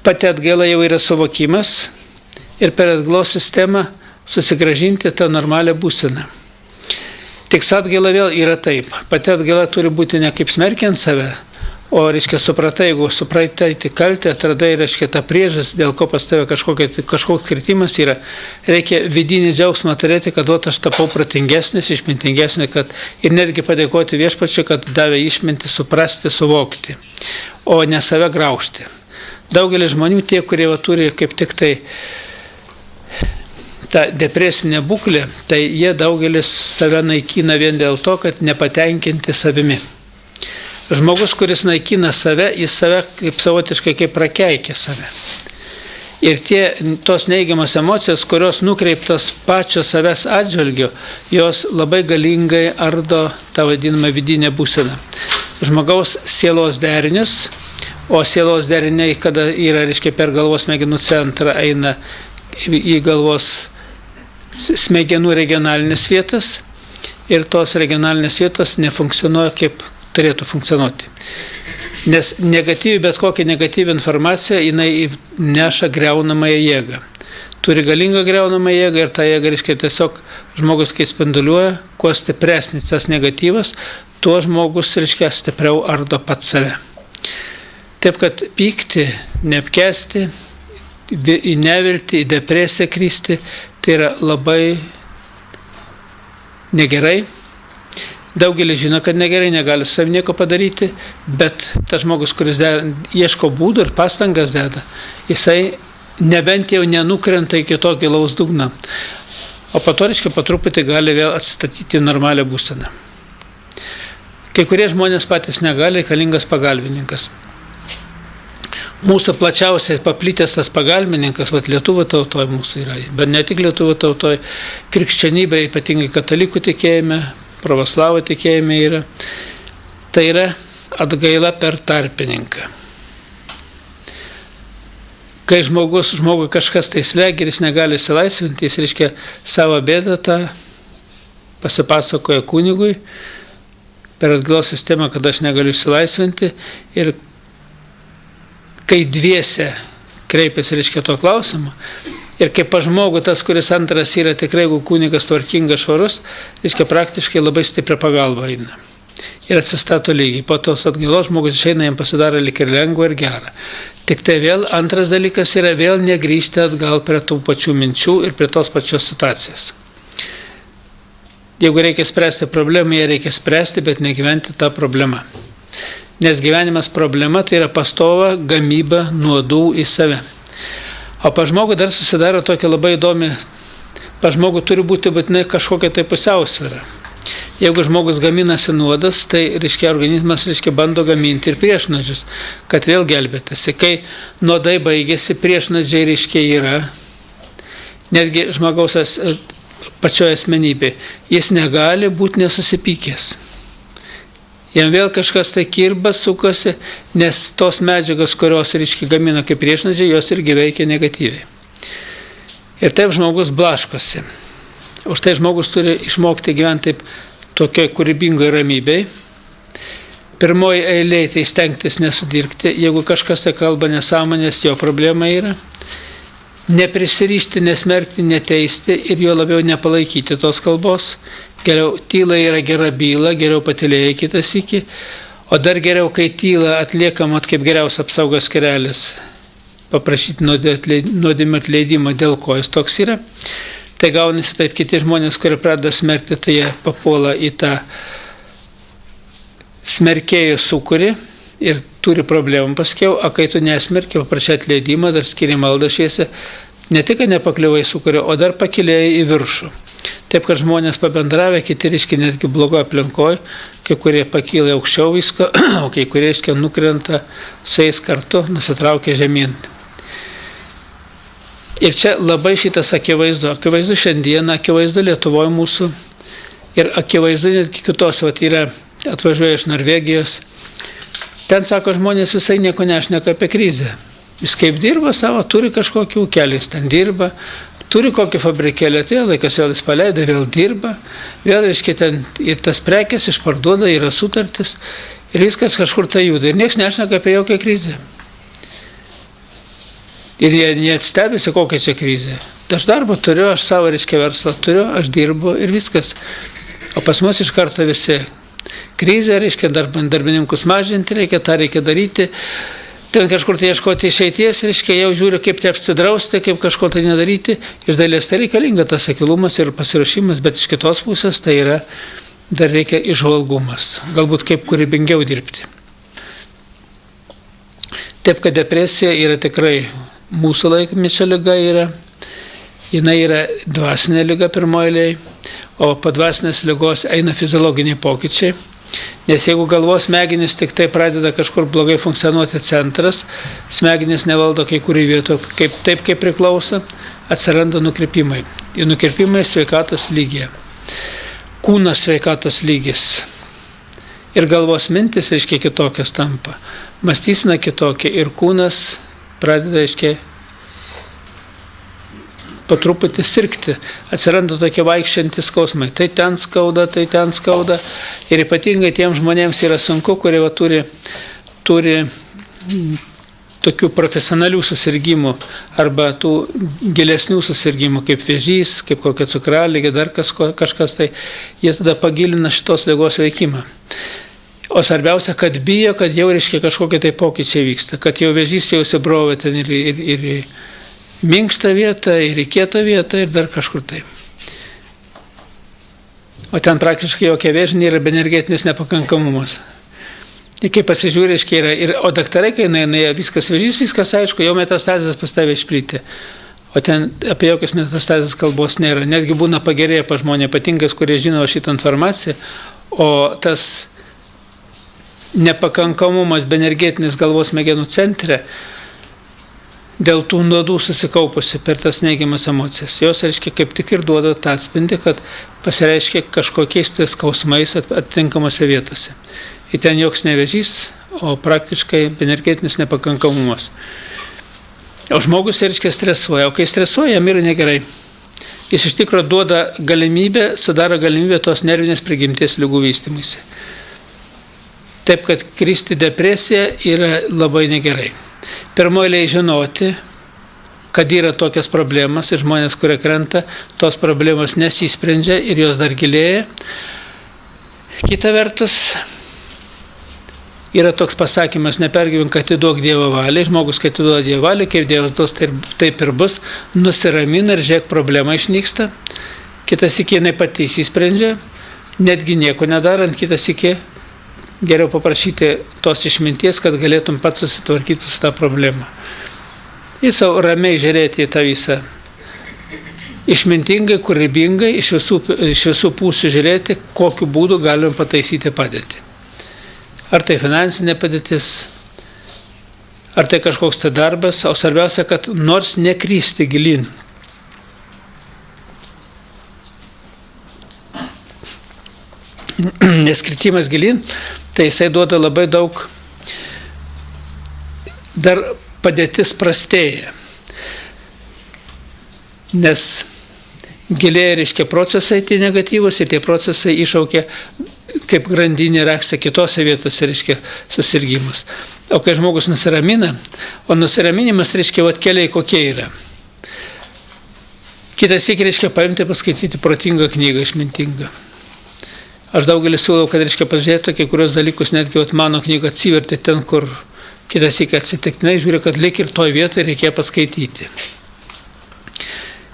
Pati atgaila jau yra suvokimas ir per atgailos sistemą susigrąžinti tą normalią būseną. Tik su atgaila vėl yra taip. Pati atgaila turi būti ne kaip smerkiant save, o, reiškia, supratai, jeigu supratai tik kaltę, atradai, reiškia, tą priežastį, dėl ko pas tave kažkoks kritimas yra, reikia vidinį džiaugsmą turėti, kad aš tapau protingesnis, išmintingesnis, ir netgi padėkoti Viešpačiui, kad davė išmintį, suprasti, suvokti, o ne save graužti. Daugelis žmonių, tie, kurie turi kaip tik tai tą depresinę būklę, tai jie daugelis save naikina vien dėl to, kad nepatenkinti savimi. Žmogus, kuris naikina save, jis save kaip savotiškai kaip prakeikia save. Ir tos neigiamos emocijos, kurios nukreiptos pačio savęs atžvilgiu, jos labai galingai ardo tą vadinamą vidinę būseną. Žmogaus sielos derinius, o sielos deriniai, kada yra, reiškia, per galvos smegenų centrą eina į galvos smegenų regionalinės vietas ir tos regionalinės vietos nefunkcionuoja kaip turėtų funkcionuoti. Nes bet kokia negatyvi informacija, jinai neša griaunamąją jėgą. Turi galingą griaunamąją jėgą ir tą jėgą, reiškia, tiesiog žmogus, kai spinduliuoja, kuo stipresnis tas negatyvas, tuo žmogus, reiškia, stipriau ardo pats save. Taip, kad pykti, neapkęsti, į neviltį, į depresiją kristi, tai yra labai negerai. Daugelis žino, kad negerai, negali su savimi nieko padaryti, bet tas žmogus, kuris ieško būdų ir pastangas deda, jisai nebent jau nenukrenta iki to gilaus dugno. O po to, reiškia, po truputį gali vėl atsistatyti normalią būseną. Kai kurie žmonės patys negali, reikalingas pagalbininkas. Mūsų plačiausiai paplitęs tas pagalbininkas, lietuvių tautoje mūsų yra, bet ne tik lietuvių tautoje, krikščionybė, ypatingai katalikų tikėjime, pravoslavų tikėjime yra, tai yra atgaila per tarpininką. Kai žmogui kažkas tai slegia ir jis negali išsilaisvinti, jis, reiškia, savo bėdą tą pasipasakoja kunigui per atgailos sistemą, kad aš negaliu išsilaisvinti, ir kai dviese kreipiasi, reiškia, to klausimo, ir kaip žmogų tas, kuris antras yra tikrai, jeigu kunigas tvarkingas, švarus, reiškia, praktiškai labai stiprią pagalbą eina. Ir atsistato lygiai. Po tos atgailos žmogus išeina, jam pasidaro lyg ir lengva ir gera. Tik tai vėl antras dalykas yra vėl negrįžti atgal prie tų pačių minčių ir prie tos pačios situacijos. Jeigu reikia spręsti problemą, ją reikia spręsti, bet negyventi tą problemą. Nes gyvenimas problema tai yra pastova gamyba nuodų į save. O pa žmogų dar susidaro tokia labai įdomi, pa žmogų turi būti būtinai kažkokia tai pusiausvyra. Jeigu žmogus gaminasi nuodas, tai organizmas bando gaminti ir priešnuodžius, kad vėl gelbėtasi. Kai nuodai baigėsi, priešnuodžiai yra, netgi žmogaus pačioje asmenybėje, jis negali būti nesusipykęs. Jam vėl kažkas tai kirba, sukasi, nes tos medžiagos, kurios gamina kaip priešnuodžiai, jos irgi veikia negatyviai. Ir taip žmogus blaškosi. Už tai žmogus turi išmokti gyventi taip tokiai kūrybingai ramybei. Pirmoji eilė tai stengtis nesudirkti, jeigu kažkas tai kalba nesąmonės, jo problema yra. Neprisirišti, nesmerkti, neteisti ir jo labiau nepalaikyti tos kalbos. Geriau tyla yra gera byla, geriau patylėjai kitas iki, o dar geriau, kai tyla atliekama kaip geriausia apsaugos skyrelis, paprašyti nuodėmio atleidimo, dėl ko jis toks yra. Tai gaunasi taip, kiti žmonės, kurie pradeda smerkti, tai jie papuola į tą smerkėjų sūkurį ir turi problemų paskiau, o kai tu nesmerki, paprašai atleidimą, dar skiri maldą šviesę, ne tik nepakliuvai sūkurį, o dar pakilėjai į viršų. Taip, kad žmonės pabendravę, kiti netgi blogo aplinkoje, kai kurie pakyla aukščiau visko, o kai kurie nukrenta su jais kartu, nusitraukia žemyn. Ir čia labai šitas akivaizdu šiandieną, akivaizdu Lietuvoje mūsų ir akivaizdu netgi kitos, yra atvažiuoja iš Norvegijos. Ten, sako, žmonės visai nieko nešneka apie krizę. Jis kaip dirba savo, turi kažkokį ūkelį, jis ten dirba, turi kokį fabrikėlį, tai laikas vėl jis paleido, vėl dirba, vėl ten ir tas prekės išparduoda, yra sutartis ir viskas kažkur tai juda. Ir niekas nešneka apie jokią krizę. Ir jie net stebisi, kokia čia krizė. Aš darbą turiu, aš savo verslą turiu, aš dirbu ir viskas. O pas mus iš karto visi krizė, darbininkus mažinti reikia, tą reikia daryti. Ten kažkur tai ieškoti išeities, jau žiūri, kaip tai apsidrausti, kaip kažko tai nedaryti. Iš dalies tai reikalinga tas akylumas ir pasiruošimas, bet iš kitos pusės tai yra, dar reikia įžvalgumas. Galbūt kaip kūrybingiau dirbti. Taip, kad depresija yra tikrai mūsų laikmečio liga yra, jinai yra dvasinė liga pirmoji, o po dvasinės ligos eina fiziologiniai pokyčiai, nes jeigu galvos smegenys tik tai pradeda kažkur blogai funkcionuoti centras, smegenys nevaldo kai kurių vietų taip, kaip priklauso, atsiranda nukrypimai. Ir nukrypimai sveikatos lygyje. Kūnas sveikatos lygis. Ir galvos mintis, kitokios tampa. Mąstysena kitokia ir kūnas pradeda, po truputį sirgti. Atsiranda tokie vaikščiantys skausmai. Tai ten skauda. Ir ypatingai tiems žmonėms yra sunku, kurie turi tokių profesionalių susirgymų arba tų gilesnių susirgymų, kaip vėžys, kaip kokia cukraligė, dar kažkas tai, jie tada pagilina šitos ligos veikimą. O svarbiausia, kad bijo, kad jau kažkokie tai pokyčiai vyksta, kad jau vėžys jau įsibrovė ten ir į minkštą vietą, ir į kietą vietą, ir dar kažkur tai. O ten praktiškai jokia vėžinė yra energetinis nepakankamumas. Ir kai pasižiūrė, o daktarai, kai viskas vėžys, viskas aišku, jau metastazės pas tave išplyti. O ten apie jokios metastazės kalbos nėra. Netgi būna pagerėję pa žmonė, ypatingas, kurie žino šitą informaciją, o tas nepakankamumas energetinis galvos smegenų centre dėl tų nuodų susikaupusi per tas neigiamas emocijas. Jos, kaip tik ir duoda tą atspindį, kad pasireiškia kažkokiais tais skausmais atitinkamose vietose. Ir ten joks ne vėžys, o praktiškai energetinis nepakankamumas. O žmogus, stresuoja. O kai stresuoja, jam yra negerai. Jis iš tikrųjų duoda galimybę, sudaro galimybę tos nervinės prigimties ligų vystymuisi. Taip, kad kristi depresija yra labai negerai. Pirmoji žinoti, kad yra tokias problemas ir žmonės, kurie krenta, tos problemos nesisprendžia ir jos dar gilėja. Kita vertus, yra toks pasakymas, nepergyvink, kad atiduok Dievo valiai. Žmogus, kai atiduoda Dievo valiai, kaip Dievas duos, taip ir bus, nusiramina ir žiūrėk, problema išnyksta. Kitas iki jinai pati įsisprendžia. netgi nieko nedarant, kitas iki geriau paprašyti tos išminties, kad galėtum pats susitvarkyti su tą problemą. Ir savo ramiai žiūrėti į tą visą. Išmintingai, kūrybingai, iš visų pusių žiūrėti, kokiu būdu galim pataisyti padėtį. Ar tai finansinė padėtis, ar tai kažkoks tai darbas, o svarbiausia, kad nors nekrysti gilin. Nes kritimas gilin, tai jisai duoda labai daug, dar padėtis prastėja. Nes giliai reiškia procesai tie negatyvus ir tie procesai iššaukia kaip grandinė reakcija kitose vietose reiškia susirgymus. O kai žmogus nusiramina, o nusiraminimas reiškia keliai kokie yra. Kitas sykį reiškia paimti paskaityti protingą knygą, išmintingą. Aš daugelį siūlau, kad reiškia pažiūrėti kai kurios dalykus, netgi mano knygą atsiverti ten, kur kitas sykį atsitiktinai žiūri, kad lik ir toj vietoje reikia paskaityti.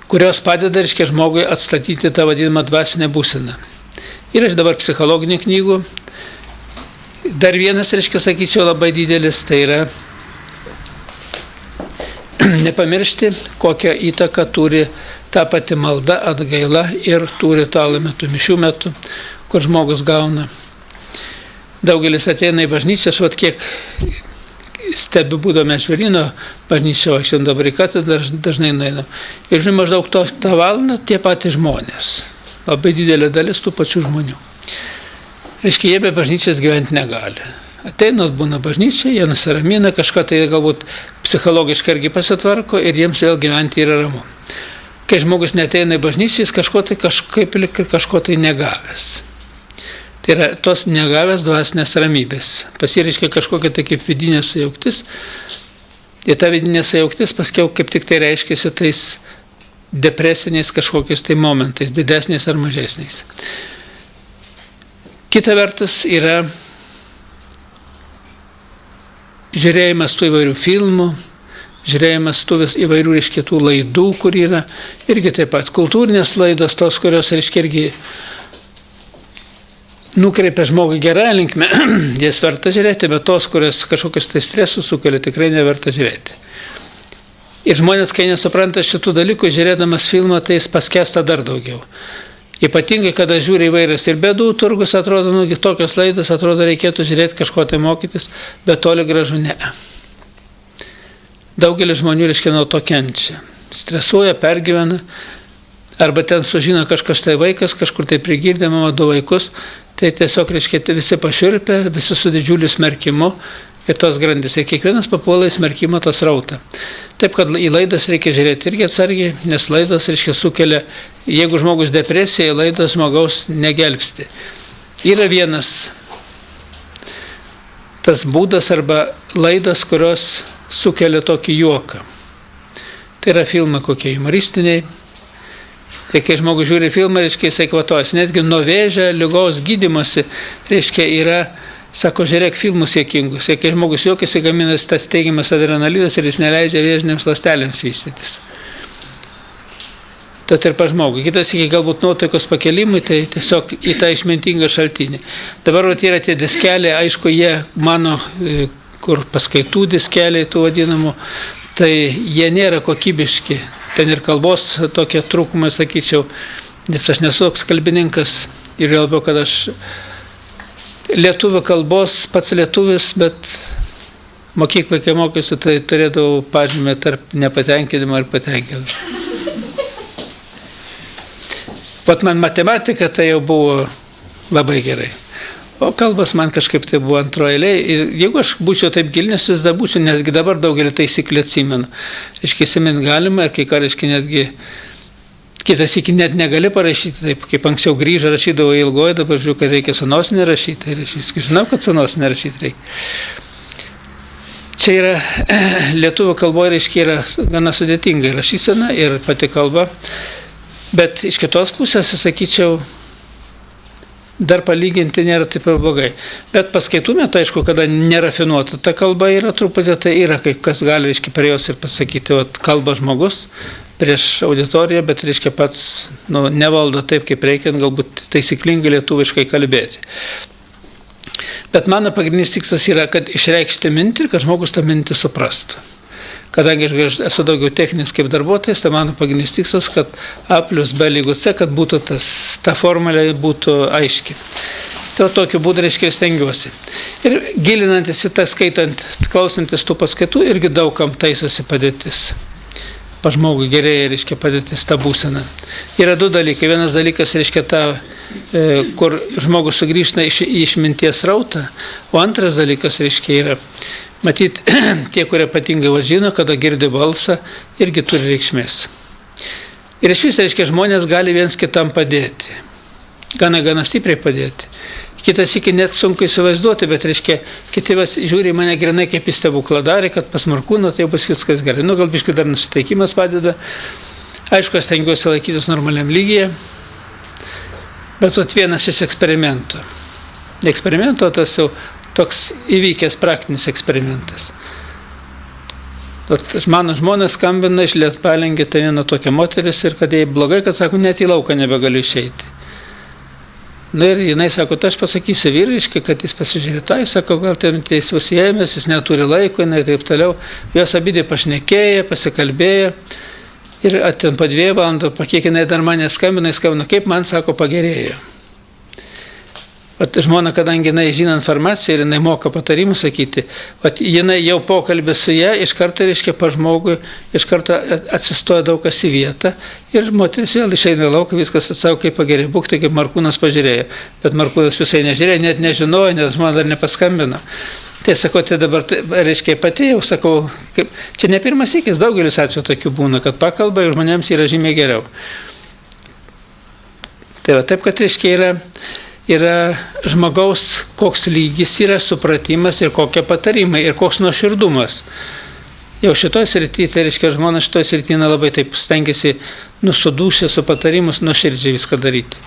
Kurios padeda, reiškia, žmogui atstatyti tą vadinamą dvasinę būseną. Ir aš dabar psichologinių knygų. Dar vienas, reiškia, sakyčiau, labai didelis, tai yra nepamiršti, kokią įtaką turi ta pati malda, atgaila ir turi ritualo metu, mišių metu, kur žmogus gauna. Daugelis ateina į bažnyčią, aš kiek stebiu būdami Žvėryno bažnyčio, aš ten dabar į katedrą dažnai nueinu. Ir žinai, maždaug tą valandą tie patys žmonės. Labai didelė dalis tų pačių žmonių. Reiškia, jie be bažnyčios gyventi negali. Ateina, būna bažnyčia, jie nusiramina, kažką tai galbūt psichologiškai irgi pasitvarko ir jiems vėl gyventi yra ramu. Kai žmogus neteina į bažnyčią, jis kažko tai negavęs. Tai yra tos negavęs dvasinės ramybės. Pasireiškia kažkokia tai kaip vidinė sujauktis. Ir ta vidinė sujauktis paskiau kaip tik tai reiškiasi tais depresiniais kažkokiais tai momentais, didesniais ar mažesniais. Kita vertus yra žiūrėjimas tų įvairių filmų, žiūrėjimas tų įvairių reiškėtų laidų, kur yra, irgi taip pat kultūrinės laidos, tos, kurios reiškia irgi nukreipia žmogų gerą linkmę, jas verta žiūrėti, bet tos, kurios kažkokius tai stresus sukelia, tikrai neverta žiūrėti. Ir žmonės, kai nesupranta šitų dalykų, žiūrėdamas filmą, tai jis paskęsta dar daugiau. Ypatingai, kada žiūri įvairias ir bėdų turgus, atrodo, tokios laidos, atrodo, reikėtų žiūrėti kažko tai mokytis, bet toli gražu ne. Daugelis žmonių, reiškia, nuo to kenčia. Stresuoja, pergyvena, arba ten sužino kažkas tai vaikas, kažkur tai prigirdė mama 2 vaikus, tai tiesiog, reiškia, visi pašiurpia, visi su didžiuliu smerkimu ir tos grandys. Ir kiekvienas papuola į smerkimo tą srautą. Taip, kad į laidas reikia žiūrėti irgi atsargiai, nes laidas, reiškia, sukelia, jeigu žmogus depresija, laidas žmogaus negelbsti. Yra vienas tas būdas arba laidas, kurios sukelia tokį juoką. Tai yra filmai kokie humoristiniai. Tai kai žmogus žiūri filmą, reiškia, jisai kvatojas. Netgi nuo vėžio ligos gydymosi, reiškia, yra, sako, žiūrėk filmus sėkingus. Ir kai žmogus juokiasi, gaminas tas teigiamas adrenalinas ir jis neleidžia vėžinėms ląstelėms vystytis. Tad ir pa žmogui. Kitas iki galbūt nuotaikos pakelimui, tai tiesiog į tą išmintingą šaltinį. Dabar yra tie diskeliai, aišku, jie mano, kur paskaitų diskeliai tų vadinamų, tai jie nėra kokybiški. Ten ir kalbos tokie trūkumai, sakyčiau, nes aš nesu toks kalbininkas ir labiau, kad aš lietuvių kalbos, pats lietuvis, bet mokyklai, kai mokiausi, tai turėdavau pažymę tarp nepatenkinimo ir patenkinimo. Pat man matematika tai jau buvo labai gerai. O kalbas man kažkaip tai buvo antroje eilėje. Ir jeigu aš būčiau taip gilinęsis, dar būčiau, netgi dabar daugelį taisyklių atsimenu. Reiškia, įsimint galima ir kai ką, reiškia, netgi kitas iki net negali parašyti, taip kaip anksčiau grįžo rašydavo ilgoji, dabar žiūrėjau, kad reikia su nosinė rašyti. Ir aš žinau, kad su nosinė rašyti reikia. Čia yra, lietuvių kalboje, reiškia, yra gana sudėtinga rašysena ir pati kalba. Bet iš kitos pusės, sakyčiau, dar palyginti nėra taip ir blogai. Bet paskaitų metu, aišku, kada nerafinuota ta kalba yra truputį, tai yra kai kas gali, reiškia, prie jos ir pasakyti, kalba žmogus, prieš auditoriją, bet, reiškia, pats nevaldo taip, kaip reikia, galbūt taisyklingai lietuviškai kalbėti. Bet mano pagrindinis tikslas yra, kad išreikšti mintį ir kad žmogus tą mintį suprastų. Kadangi aš esu daugiau techninis kaip darbuotojas, tai mano pagrindinis tikslas, kad A + B = C, kad būtų ta formulė būtų aiški. Tai tokiu būdu, reiškia, stengiuosi. Ir gilinantis į tą, skaitant, klausantis tų paskaitų, irgi daugam taisosi padėtis. Pa žmogui gerėja, reiškia, padėtis tą būseną. Yra du dalykai. Vienas dalykas, reiškia, kur žmogus sugrįžta į išminties rautą, o antras dalykas, reiškia, yra, matyti, tie, kurie ypatingai žino, kada girdi balsą, irgi turi reikšmės. Ir iš vis, reiškia, žmonės gali viens kitam padėti. Gana stipriai padėti. Kitas iki net sunku įsivaizduoti, bet, reiškia, kiti žiūri mane grinai kaip į stebukladarį, kad pas Markūną tai bus viskas gerai. Gal biškai dar nusiteikimas padeda. Aišku, aš stengiuosi laikytis normaliam lygyje, bet vienas iš eksperimentų. Eksperimento tas jau toks įvykęs praktinis eksperimentas. Mano žmonės skambina iš Lietpalengė, tai viena tokia moteris ir kad jai blogai, kad sako, net į lauką nebegaliu išeiti. Na ir jinai sako, aš pasakysiu vyriškai, kad jis pasižiūrė, tai sako, gal ten jis užsiėmęs, jis neturi laiko, jinai taip toliau. Jos abidė pašnekėjo, pasikalbėjo ir ten po 2 valandų, kiek jinai dar mane skambino, kaip man, sako, pagerėjo. Žmona, kadangi jinai žino informaciją ir jinai moka patarimus sakyti, jinai jau pokalbė su ją, iš karto, reiškia, pa žmogui, iš karto atsistoja daug kas į vietą ir moteris vėl išeina į lauką, viskas atsako, kaip pagerėjo, būk tai kaip Markūnas pažiūrėjo, bet Markūnas visai nežiūrėjo, net nežinojo, nes žmona dar nepaskambino. Tai sakau, tai dabar, reiškia, pati jau sakau, čia ne pirmas sykis, daugelis atvejų tokių būna, kad pakalba ir žmonėms yra žymiai geriau. Tai taip, kad, reiškia, yra žmogaus, koks lygis yra supratimas ir kokie patarimai ir koks nuoširdumas. Jau šitoj srityje, tai reiškia, žmona šitoj srityje labai taip stengiasi nusudūšę su patarimus nuoširdžiai viską daryti.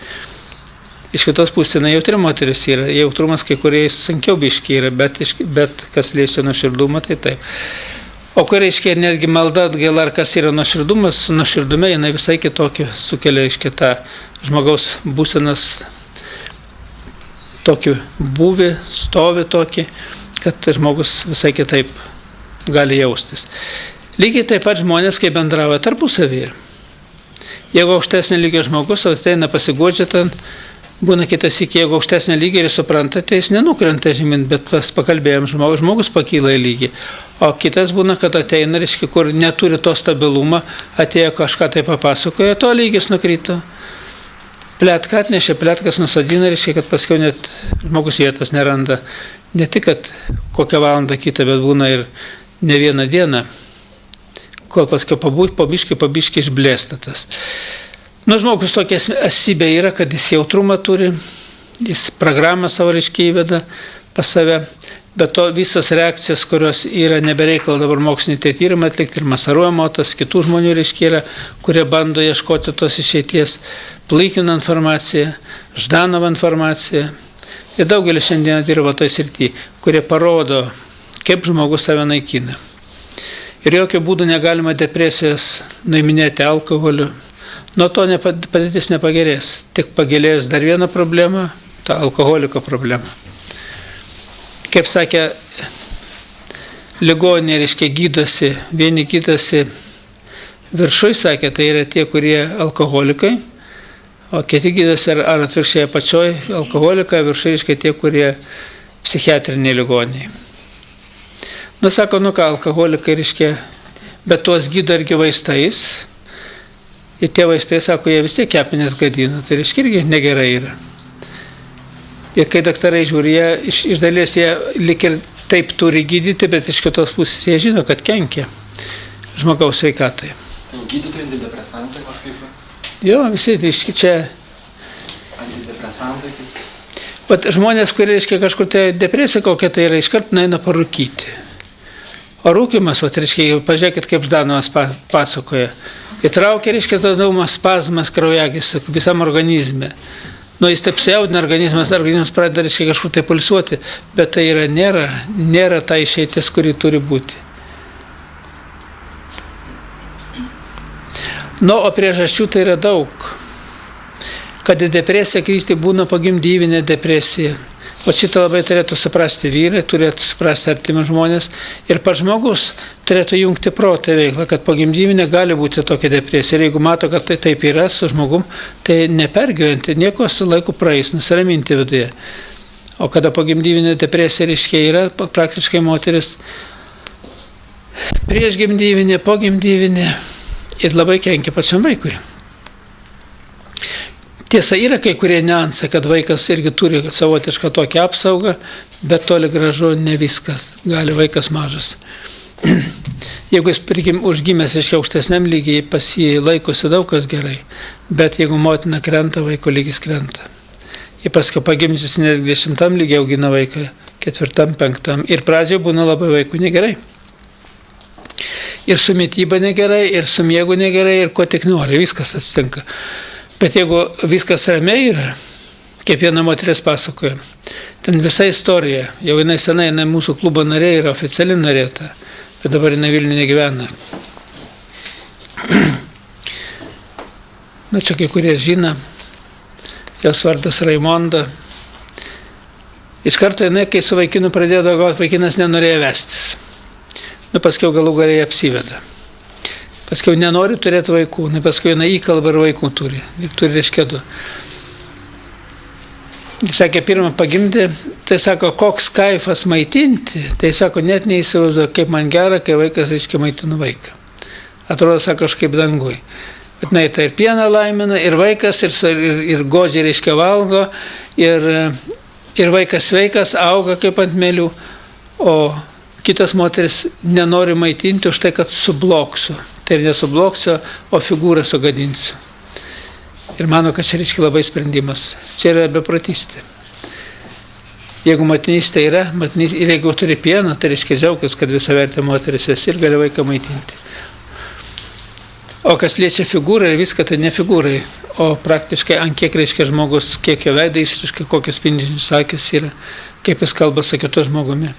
Iš kitos pusės, jautri moteris yra, jautrumas kai kuriais sunkiau biški yra, bet kas liečia nuoširdumą, tai taip. O kur, reiškia, netgi malda atgaila, ar kas yra nuoširdumas, nuoširdume jinai visai kitokį sukelia, reiškia, tą žmogaus būsenas tokį būvį, stovi tokį, kad žmogus visai kitaip gali jaustis. Lygiai taip pat žmonės, kai bendrauja tarpusavyje. Jeigu aukštesnė lygio žmogus, o tai nepasigodžia ten, būna kitas iki, jeigu aukštesnė lygio ir supranta, tai jis nenukrenta žemyn, bet pakalbėjom žmogus pakyla į lygį. O kitas būna, kad ateina, reiškia, kur neturi to stabilumą, atėjo kažką tai papasakoja, to lygis nukrito. Pletką atnešė, pletkas nusadina, reiškia, kad paskiau net žmogus vietos neranda. Ne tik, kad kokią valandą kitą, bet būna ir ne vieną dieną, kol paskiau po biškį išblėsta tas. Žmogus tokia esybė yra, kad jis jautrumą turi, jis programą savo, reiškia, įveda pas save, bet to visas reakcijas, kurios yra nebereikalo dabar mokslinį tyrimą atlikti ir Masaruojamo, tas kitų žmonių, reiškia, yra, kurie bando ieškoti tos išeities, Plykino informaciją, Ždanovo informaciją. Ir daugelis šiandien dirba toj srity, kurie parodo, kaip žmogus save naikina. Ir jokių būdų negalima depresijas nuiminėti alkoholiu. Nuo to padėtis nepagerės. Tik pagilės dar vieną problemą, tą alkoholiko problemą. Kaip sakė, ligoninė, reiškia, gydosi, vieni gydosi viršui, sakė, tai yra tie, kurie alkoholikai, o kiti gydosi ar atvirkščiai apačioj alkoholikai, viršui, reiškia, tie, kurie psichiatriniai ligoniai. Sako, ką, alkoholikai, reiškia, bet tuos gydo irgi vaistais, ir tie vaistai, sako, jie vis tiek kepenis gadina, tai reiškia, irgi negerai yra. Ir kai daktarai žiūri, iš dalies jie lik ir taip turi gydyti, bet iš kitos pusės jie žino, kad kenkia žmogaus sveikatai. Gydytojai antidepresantai kažkaip? Jo, visi, reiškia, čia... Antidepresantai? Bet žmonės, kurie, reiškia, kažkur tai depresija kokia tai yra, iškart nueina parūkyti. O rūkimas, reiškia, pažiūrėkit, kaip Ždanovas pasakoja. Įtraukia, reiškia, tada spazmas kraujagyslių visam organizme. Jis taip siaudina organizmas pradeda, reiškia, kažkur tai pulsuoti, bet tai yra, nėra ta išeitis, kuri turi būti. Nu, o priežasčių tai yra daug. Kad į depresiją kristi būna pogimdyvinė depresija. O šitą labai turėtų suprasti vyrai, turėtų suprasti artimi žmonės. Ir pats žmogus turėtų jungti protą veiklą, kad pogimdyvinė gali būti tokia depresija. Ir jeigu mato, kad tai taip yra su žmogum, tai nepergyventi, nieko su laiku praeis, nusiraminti viduje. O kada pogimdyvinė depresija reiškia yra, praktiškai moteris priešgimdyvinė, pogimdyvinė ir labai kenkia pačiam vaikui. Tiesa, yra kai kurie niuansai, kad vaikas irgi turi savotišką tokią apsaugą, bet toli gražu ne viskas, gali vaikas mažas. Jeigu jis užgimęs iš aukštesniam lygiai, pas jį laikosi daug kas gerai, bet jeigu motina krenta, vaiko lygis krenta. Ir paskui pagimdžius net 10 lygiai augina vaiką, 4, 5 ir pradžioje būna labai vaikų negerai. Ir su mityba negerai, ir su miegu negerai, ir ko tik nori, viskas atsitinka. Bet jeigu viskas ramiai yra, kaip viena moteris pasakoja, ten visa istorija, jau jinai senai, jinai mūsų klubo narė yra oficiali narė, bet dabar jinai Vilniuje negyvena. Na čia kai kurie žino, jos vardas Raimonda. Iš karto jinai, kai su vaikinu pradėjo gauti, vaikinas nenorėjo vestis. Nu, paskiau galų galiai apsiveda. Paskiau nenori turėti vaikų, paskiau jinai įkalba ir vaikų turi. Ir turi reiškia 2. Jis sakė, pirmą pagimdė, tai sako, koks kaifas maitinti, tai sako, net neįsivaizduoju, kaip man gera, kai vaikas reiškia maitinu vaiką. Atrodo, sako, kažkaip dangui. Bet na, tai ir pieną laimina, ir vaikas, ir godžiai reiškia valgo, ir vaikas sveikas, auga kaip ant mėlių, o kitas moteris nenori maitinti už tai, kad subloksiu. Tai ir nesubloksiu, o figūrą sugadinsiu. Ir mano, kad čia reiškia labai sprendimas. Čia yra beprotystė. Jeigu motinystė yra, ir jeigu turi pieną, tai reiškia džiaugtis, kad visą vertę moteris esi ir gali vaiką maitinti. O kas liečia figūrą ir viską, tai ne figūrai, o praktiškai ant kiek reiškia žmogus, kiek jo veidą išreiškia, kokias spindžiančios akys yra, kaip jis kalba su kitu žmogumi.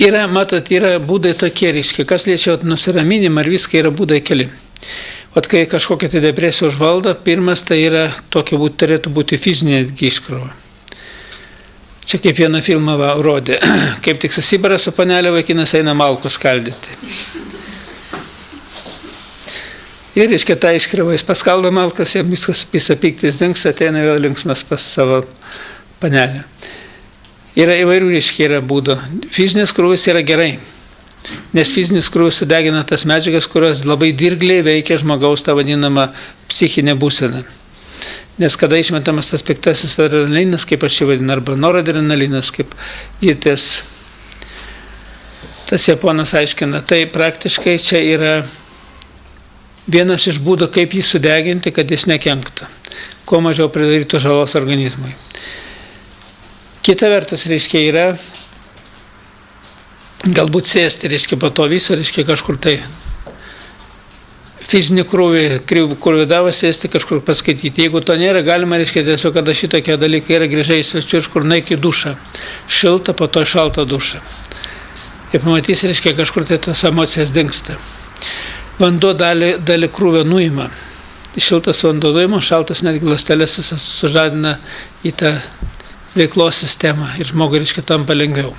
Yra, matot, yra būdai tokie, reiškia, kas liečia nusiraminimą ir viską yra būdai keli. O kai kažkokia tai depresija užvaldo, pirmas tai yra tokia turėtų būti fizinė iškrova. Čia kaip vieną filmą rodė, kaip tik susibara su panelė, vaikinas eina malkų skaldyti. Ir reiškia tą iškrivą, jis paskaldo malkas, jam viskas visą piktis dings, ateina vėl linksmas pas savo panelę. Yra įvairių, reiškia, yra būdo. Fizinis krūvis yra gerai, nes fizinis krūvis sudegina tas medžiagas, kurios labai dirgliai veikia žmogaus tą vadinamą psichinę būseną. Nes kada išmetamas tas piktasis adrenalinas, kaip aš jį vadinu, arba noradrenalinas, kaip gydytojas tas japonas aiškina, tai praktiškai čia yra vienas iš būdų, kaip jį sudeginti, kad jis nekenktų, kuo mažiau pridarytų žalos organizmui. Kita vertus, reiškia, yra galbūt sėsti, reiškia, po to viso, reiškia, kažkur tai fizinį krūvį davą sėsti, kažkur paskaityti. Jeigu to nėra, galima, reiškia, tiesiog, kada šitokie dalykai yra, grįžai į svečių ir kur naik į dušą. Šiltą, po to šaltą dušą. Ir pamatys, reiškia, kažkur tai tos emocijos dingsta. Vanduo dalį krūvio nuima. Šiltas vanduo nuima, šaltas netgi ląstelės visas sužadina į tą veiklos sistemą ir žmogui, reiškia, tampa lengviau.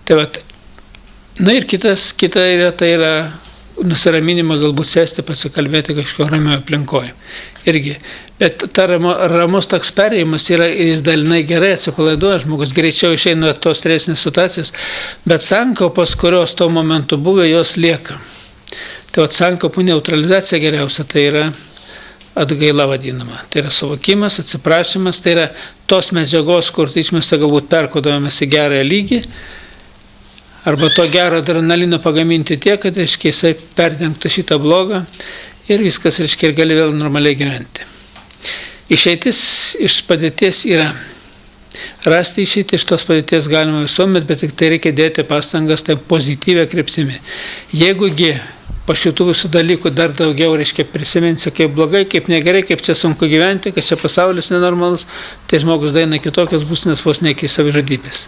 Tai vat, na ir kita yra, tai yra nusiraminimą, galbūt sėsti, pasikalbėti kažkokio ramioje aplinkoje. Irgi. Bet ta ramus toks perėjimas yra, jis dalinai gerai atsipalaiduoja, žmogus greičiau išeina tos stresinės situacijas, bet sankaupos, kurios tuo momentu buvo, jos lieka. Tai vat sankaupų neutralizacija geriausia, tai yra atgaila vadinama. Tai yra suvokimas, atsiprašymas, tai yra tos medžiagos, kur išmesta galbūt perkodavimas į gerąją lygį, arba to gero adrenalino pagaminti tiek, kad, reiškia, jisai perdengtų šitą blogą ir viskas, reiškia, ir gali vėl normaliai gyventi. Išeitis iš padėties yra. Rasti išeitį iš tos padėties galima visuomet, bet tik tai reikia dėti pastangas tai pozityvę kryptimi. Jeigugi po šitų visų dalykų dar daugiau, reiškia, prisiminsi, kaip blogai, kaip negerai, kaip čia sunku gyventi, kad čia pasaulis nenormalus, tai žmogus daina kitokias būsenas vos ne iki savižudybės.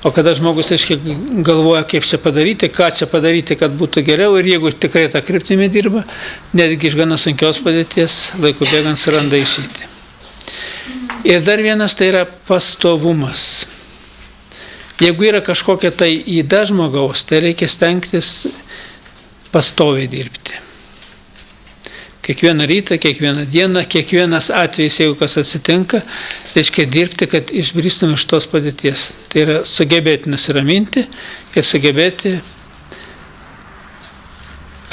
O kada žmogus, reiškia, galvoja, kaip čia padaryti, ką čia padaryti, kad būtų geriau, ir jeigu tikrai tą kryptimį dirba, netgi iš gana sunkios padėties, laiku bėgant suranda išeitį. Ir dar vienas tai yra pastovumas. Jeigu yra kažkokia tai įda žmogaus, tai reikia stengtis pastoviai dirbti. Kiekvieną rytą, kiekvieną dieną, kiekvienas atvejis, jeigu kas atsitinka, reiškia dirbti, kad išbristume iš tos padėties. Tai yra sugebėti nusiraminti ir sugebėti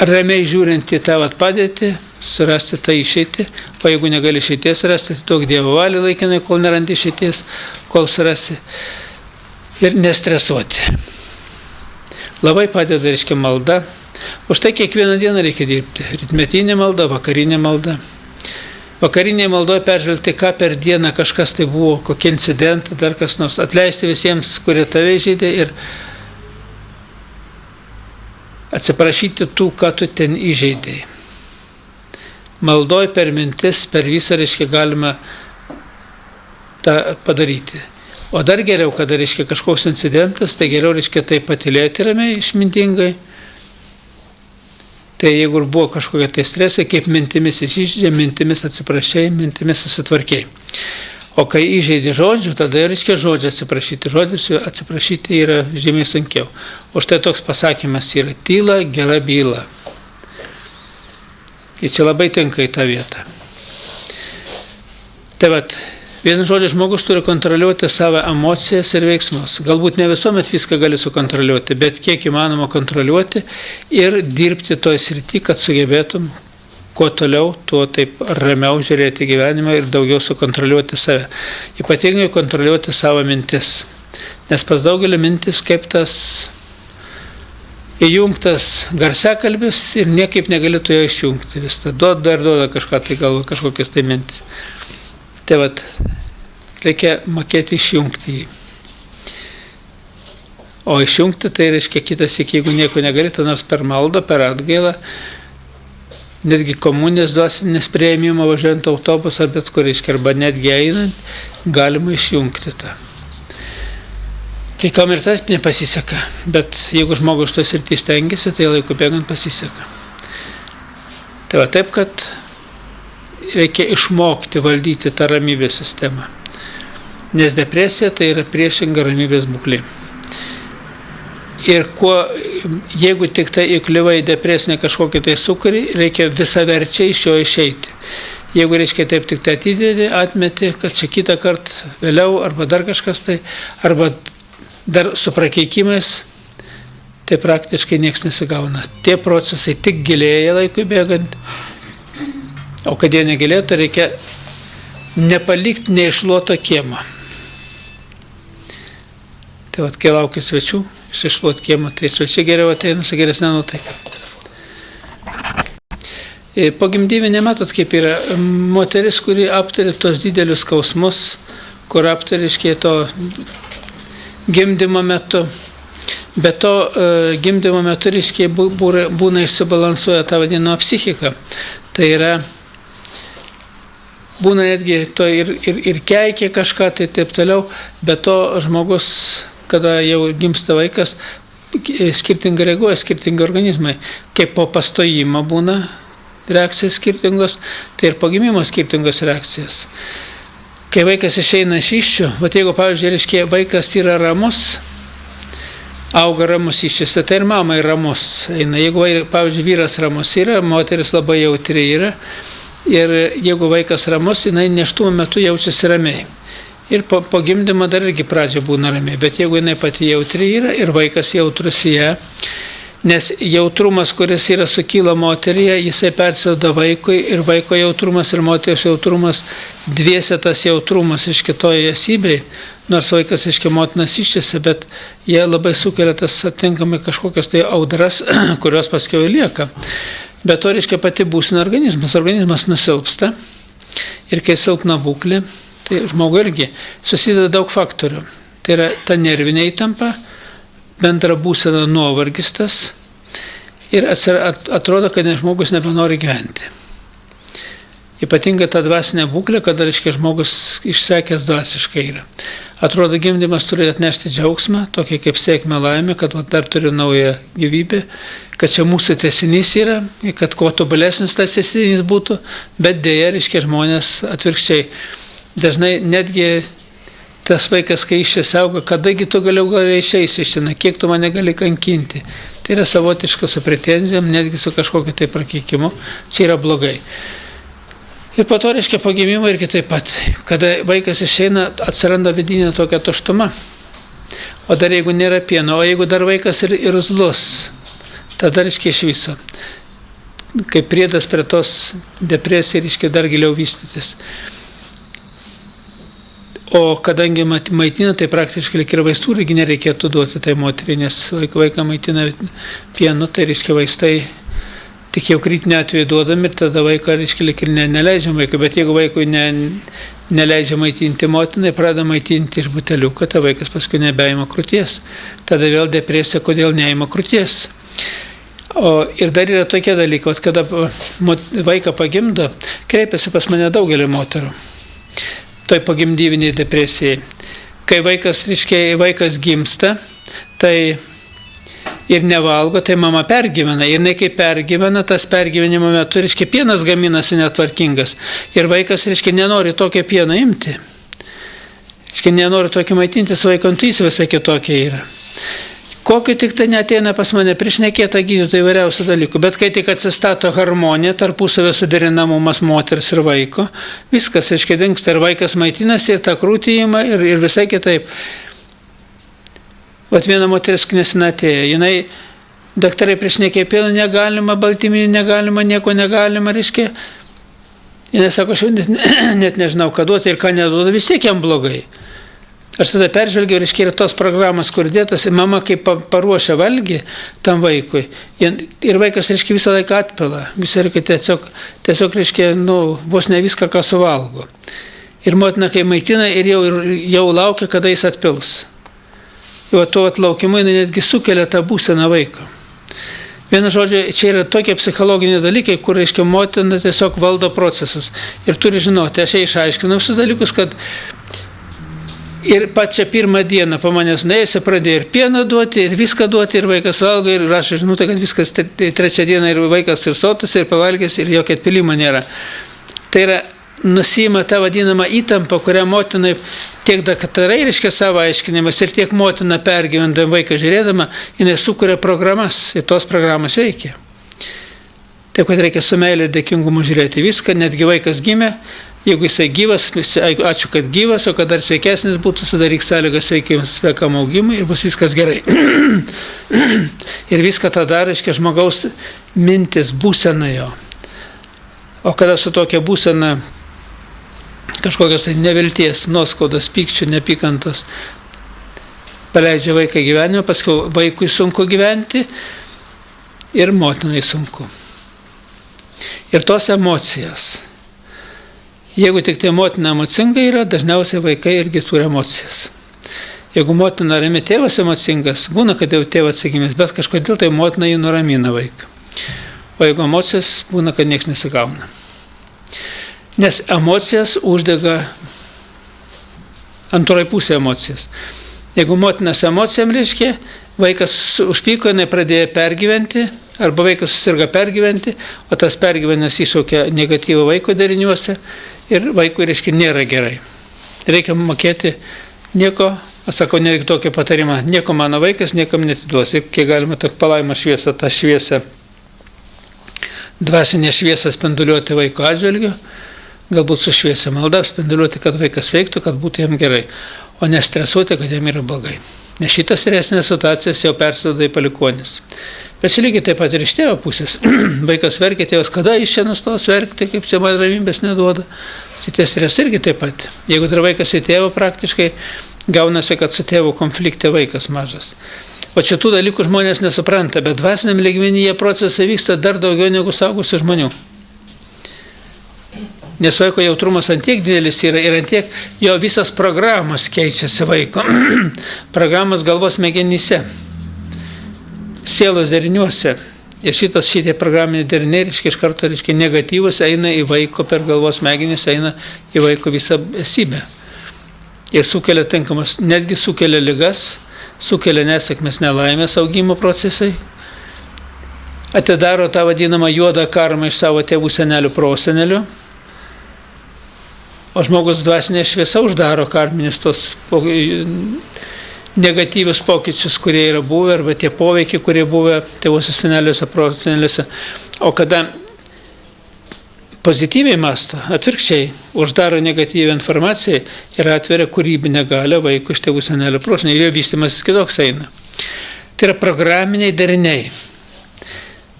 ramiai žiūrint į tą padėtį, surasti tą išeitį, o jeigu negali išeities rasti, tai duok Dievo valią laikinai, kol nerandi išeities, kol surasi, ir nestresuoti. Labai padeda, reiškia, malda. Už tai kiekvieną dieną reikia dirbti. Rytmetinė malda, vakarinė malda. Vakarinėje maldoje peržvelgti, ką per dieną kažkas tai buvo, kokie incidentai, dar kas nors. Atleisti visiems, kurie tave įžeidė, ir atsiprašyti tų, ką tu ten įžeidėjai. Maldoj per mintis, per visą, reiškia, galima tą padaryti. O dar geriau, kada, reiškia, kažkoks incidentas, tai geriau, reiškia, tai patylėti ramiai, išmintingai. Tai jeigu buvo kažkokie tai stresai, kaip mintimis įžeidė, mintimis atsiprašai, mintimis susitvarkiai. O kai įžeidė žodžių, tada, reiškia, žodžiu atsiprašyti. Žodžius atsiprašyti yra žymiai sunkiau. O štai toks pasakymas yra: tyla, gera byla. Ir čia labai tinka į tą vietą. Tai vat, vienu žodžiu, žmogus turi kontroliuoti savo emocijas ir veiksmus. Galbūt ne visuomet viską gali sukontroliuoti, bet kiek įmanoma kontroliuoti ir dirbti toj srity, kad sugebėtum kuo toliau, tuo taip ramiau žiūrėti gyvenimą ir daugiau sukontroliuoti save. Ypatingai kontroliuoti savo mintis. Nes pas daugelį mintis kaip tas įjungtas garsiakalbis ir niekaip negalėtų jo išjungti. Vis tą duoda kažką tai galva, kažkokias tai mintis. Tai vat, reikia mokėti išjungti jį. O išjungti tai reiškia kitas, jeigu nieko negalėtų, nors per maldą, per atgailą, netgi komunijos dvasinės priėmimo važiuojant autobusą, bet kur, reiškia, arba netgi einant, galima išjungti tą. Kai kam ir tas nepasiseka, bet jeigu žmogus tos srityje stengiasi, tai laiku bėgant pasiseka. Tai va taip, kad reikia išmokti valdyti tą ramybės sistemą. Nes depresija tai yra priešinga ramybės būklė. Ir jeigu tik tai įkliuvai depresinę kažkokį tai sūkurį, reikia visaverčiai iš jo išeiti. Jeigu, reiškia, taip tik tai atidėti, atmeti, kad čia kitą kartą vėliau, arba dar kažkas tai, arba dar su prakeikimais, tai praktiškai nieks nesigauna. Tie procesai tik gilėja laikui bėgant, o kad jie negilėtų, reikia nepalikti neiššluoto kiemo. Tai vat, kai laukia svečių, iššluot kiemą, tai svečiai geriau ateina su geresnė nuotaika. Pogimdyvinė, matot, kaip yra moteris, kuri aptarė tos didelius skausmus, kur aptarė, reiškia, to gimdymo metu. Be to, gimdymo metu, reiškia, būna išsibalansuoja tą vadinamą psichiką. Tai yra, būna netgi to ir keikia kažką, tai taip toliau. Be to, žmogus, kada jau gimsta vaikas, skirtingai reaguoja, skirtingi organizmai. Kaip po pastojimo būna reakcijas skirtingos, tai ir po gimimo skirtingos reakcijas. Kai vaikas išeina iš įsčių, jeigu, pavyzdžiui, reiškia, vaikas yra ramus, auga ramus įsčiuose, tai ir mama yra ramus. Jeigu, pavyzdžiui, vyras ramus yra, moteris labai jautri yra, ir jeigu vaikas ramus, jinai nėštumo metu jaučiasi ramiai. Ir po gimdymo dar irgi pradžio būna ramiai, bet jeigu jinai pati jautri yra ir vaikas jautrus į ją, nes jautrumas, kuris yra sukyla moteryje, jisai persiduoda vaikui, ir vaiko jautrumas ir moteris jautrumas, dviese tas jautrumas iš kitoje esybei, nors vaikas iškia motinas iščiasi, bet jie labai sukelia tas atinkamai kažkokias tai audras, kurios paskiau lieka. Bet to reiškia pati būsina organizmas nusilpsta, ir kai silpna būklė, tai žmogui irgi susideda daug faktorių. Tai yra ta nervinė įtampa, bendra būsena nuovargis tas, ir atrodo, kad žmogus nebenori gyventi. Ypatingai ta dvasinė būklė, kada, reiškia, žmogus išsekęs dvasiškai yra. Atrodo, gimdymas turi atnešti džiaugsmą, tokį kaip sėkmę laimę, kad dar turi naują gyvybę, kad čia mūsų tęsinys yra, kad kuo tobulesnis tas tęsinys būtų, bet dėja, reiškia, žmonės atvirkščiai. Dažnai netgi tas vaikas, kai išsiauga, kadagi tu gal išeisi iš čia, kiek tu mane gali kankinti. Tai yra savotiška su pretenzijom, netgi su kažkokiu tai prakeikimu, čia yra blogai. Ir po to, reiškia, po gimimo irgi taip pat, kada vaikas išeina, atsiranda vidinė tokia tuštuma. O dar jeigu nėra pieno, o jeigu dar vaikas ir irzlus, tada, reiškia, iš viso. Kaip priedas prie tos depresijos, reiškia, dar giliau vystytis. O kadangi maitina, tai praktiškai ir vaistų irgi nereikėtų duoti tai moteriai, nes vaiką maitina pienu, tai, reiškia, vaistai tik jau kritinį atveju duodam ir tada vaiką, reiškia, ir neleidžiam vaikui, bet jeigu vaikui neleidžia maitinti motinai, pradeda maitinti iš buteliuko, tai vaikas paskui nebeima krūties. Tada vėl depresija, kodėl neima krūties. Ir dar yra tokie dalykai, kada vaiką pagimdo, kreipiasi pas mane daugelį moterų, toj pagimdyviniai depresijai. Kai vaikas gimsta, tai ir nevalgo, tai mama pergyvena. Ir jinai kaip pergyvena, tas pergyvenimo metu, reiškia, pienas gaminasi netvarkingas. Ir vaikas, reiškia, nenori tokio pieno imti. Reiškia, nenori tokio maitintis, vaiko intuicija visai kitokia yra. Kokiu tik tai neateina pas mane priešnekėta gydytojai įvairiausių dalykų. Bet kai tik atsistato harmonija, tarpusavio suderinamumas moters ir vaiko, viskas, reiškia, dingsta. Ir vaikas maitinasi, ir tą krūtį ima, ir visai kitaip. Vat viena moteris nesena atėjo, jinai, daktarai priešnekė, pieno negalima, baltyminių negalima, nieko negalima, reiškia. Jinai sako, aš net nežinau, ką duoti ir ką neduoda, vis tiek jam blogai. Aš tada peržvelgiau, reiškia, ir tos programos, kur dėtas, mama kaip paruošia valgį tam vaikui, ir vaikas, reiškia, visą laiką atpila, visą laiką tiesiog, reiškia, vos ne viską, ką suvalgo. Ir motina, kai maitina, ir jau laukia, kada jis atpils. Ir to atlaukimui netgi sukelia tą būseną vaiko. Vienu žodžiu, čia yra tokie psichologiniai dalykai, kur, reiškia, motina tiesiog valdo procesus. Ir turi žinoti, aš išaiškinau visus dalykus, kad ir pačią pirmą dieną po manęs nuėjusi pradėjo ir pieną duoti, ir viską duoti, ir vaikas valgo, ir rašo žinutę, kad viskas trečią dieną ir vaikas ir sotus, ir pavalgęs, ir jokio atpilimo nėra. Tai yra nusima tą vadinamą įtampą, kurią motinai tiek daktarai, reiškia, savo aiškinimas, ir tiek motina pergyvendama vaiką žiūrėdama, jinai sukuria programas, ir tos programos veikia. Taip, kad reikia su meilė ir dėkingumu žiūrėti viską, netgi vaikas gimė, jeigu jisai gyvas, ačiū, kad gyvas, o kad dar sveikesnis būtų, sudaryk sąlygas sveikam augimui ir bus viskas gerai. Ir viską tada, reiškia, žmogaus mintis, būsena jo. O kada su tokia būsena kažkokios tai nevilties, nuoskaudos, pykčių, nepykantos paleidžia vaiką gyvenimą, paskui vaikui sunku gyventi ir motinai sunku. Ir tos emocijos. Jeigu tik tai motina emocinga yra, dažniausiai vaikai irgi turi emocijas. Jeigu motina rami, tėvas emocingas, būna, kad jau tėvas atsakymas, bet kažkodėl tai motina jį nuramina vaiką. O jeigu emocijos, būna, kad nieks nesigauna. Nes emocijas uždega antroji pusė emocijas. Jeigu motinas emocijam, reiškia, vaikas užpyko, jinai pradėjo pergyventi, arba vaikas susirga pergyventi, o tas pergyvenimas iššaukia negatyvą vaiko dariniuose ir vaikui, reiškia, nėra gerai. Reikia mokėti nieko, aš sakau, nereikia tokio patarimą, nieko mano vaikas niekam netiduos. Ir kiek galima tokį palaimą šviesą, tą šviesą, dvasinę šviesą spinduliuoti vaiko atžvilgiu, galbūt su šviesia malda spinduliuoti, kad vaikas veiktų, kad būtų jam gerai, o nestresuoti, kad jam yra blogai. Nes šitas stresinės situacijas jau persiduoda į palikuonis. Bet čia lygiai taip pat ir iš tėvo pusės. Vaikas verkia, tėvas, kada jis čia nustos verkti, kaip čia man ramybės neduoda. Šitie stresai irgi taip pat. Jeigu dar vaikas į tėvą, praktiškai gaunasi, kad su tėvu konflikte vaikas mažas. O šitų dalykų žmonės nesupranta, bet dvasiniam lygmenyje procesai vyksta dar daugiau negu suaugusių žmonių. Nes vaiko jautrumas antiek didelis yra ir antiek jo visas programos keičiasi vaiko. Programos galvos smegenyse, sielos deriniuose. Ir šitie programiniai deriniai, reiškia, iš karto, reiškia, negatyvus eina į vaiko per galvos smegenis, eina į vaiko visą esybę. Ir sukelia tinkamas, netgi sukelia ligas, sukelia nesėkmės, nelaimės augimo procesai, atidaro tą vadinamą juodą karmą iš savo tėvų, senelių, prosenelių, o žmogus dvasinė šviesa uždaro karminius tos negatyvius pokyčius, kurie yra buvę, arba tie poveikiai, kurie buvę tėvuose, seneliuose, proseneliuose. O kada pozityviai mąsto, atvirkščiai, uždaro negatyvią informaciją ir atveria kūrybinę galią vaikų iš tėvų, senelių, prosenelių, ir jo vystymasis kitoks eina. Tai yra programiniai dariniai.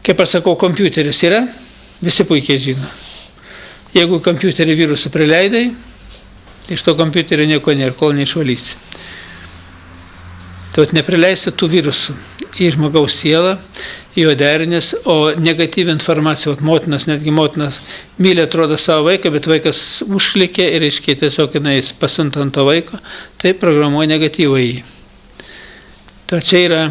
Kaip aš sakau, kompiuteris yra, visi puikiai žino. Jeigu kompiuterį virusų prileidai, iš to kompiuterio nieko nėra, kol neišvalysi. Tai neprileisti tų virusų į žmogaus sielą, į jo derinės, o negatyvi informacija, motinas, netgi motinas myli, atrodo, savo vaiką, bet vaikas užklikė ir aiškiai tiesiog jinai pasiunta ant to vaiko, tai programuoja negatyvą į jį. Tai čia yra,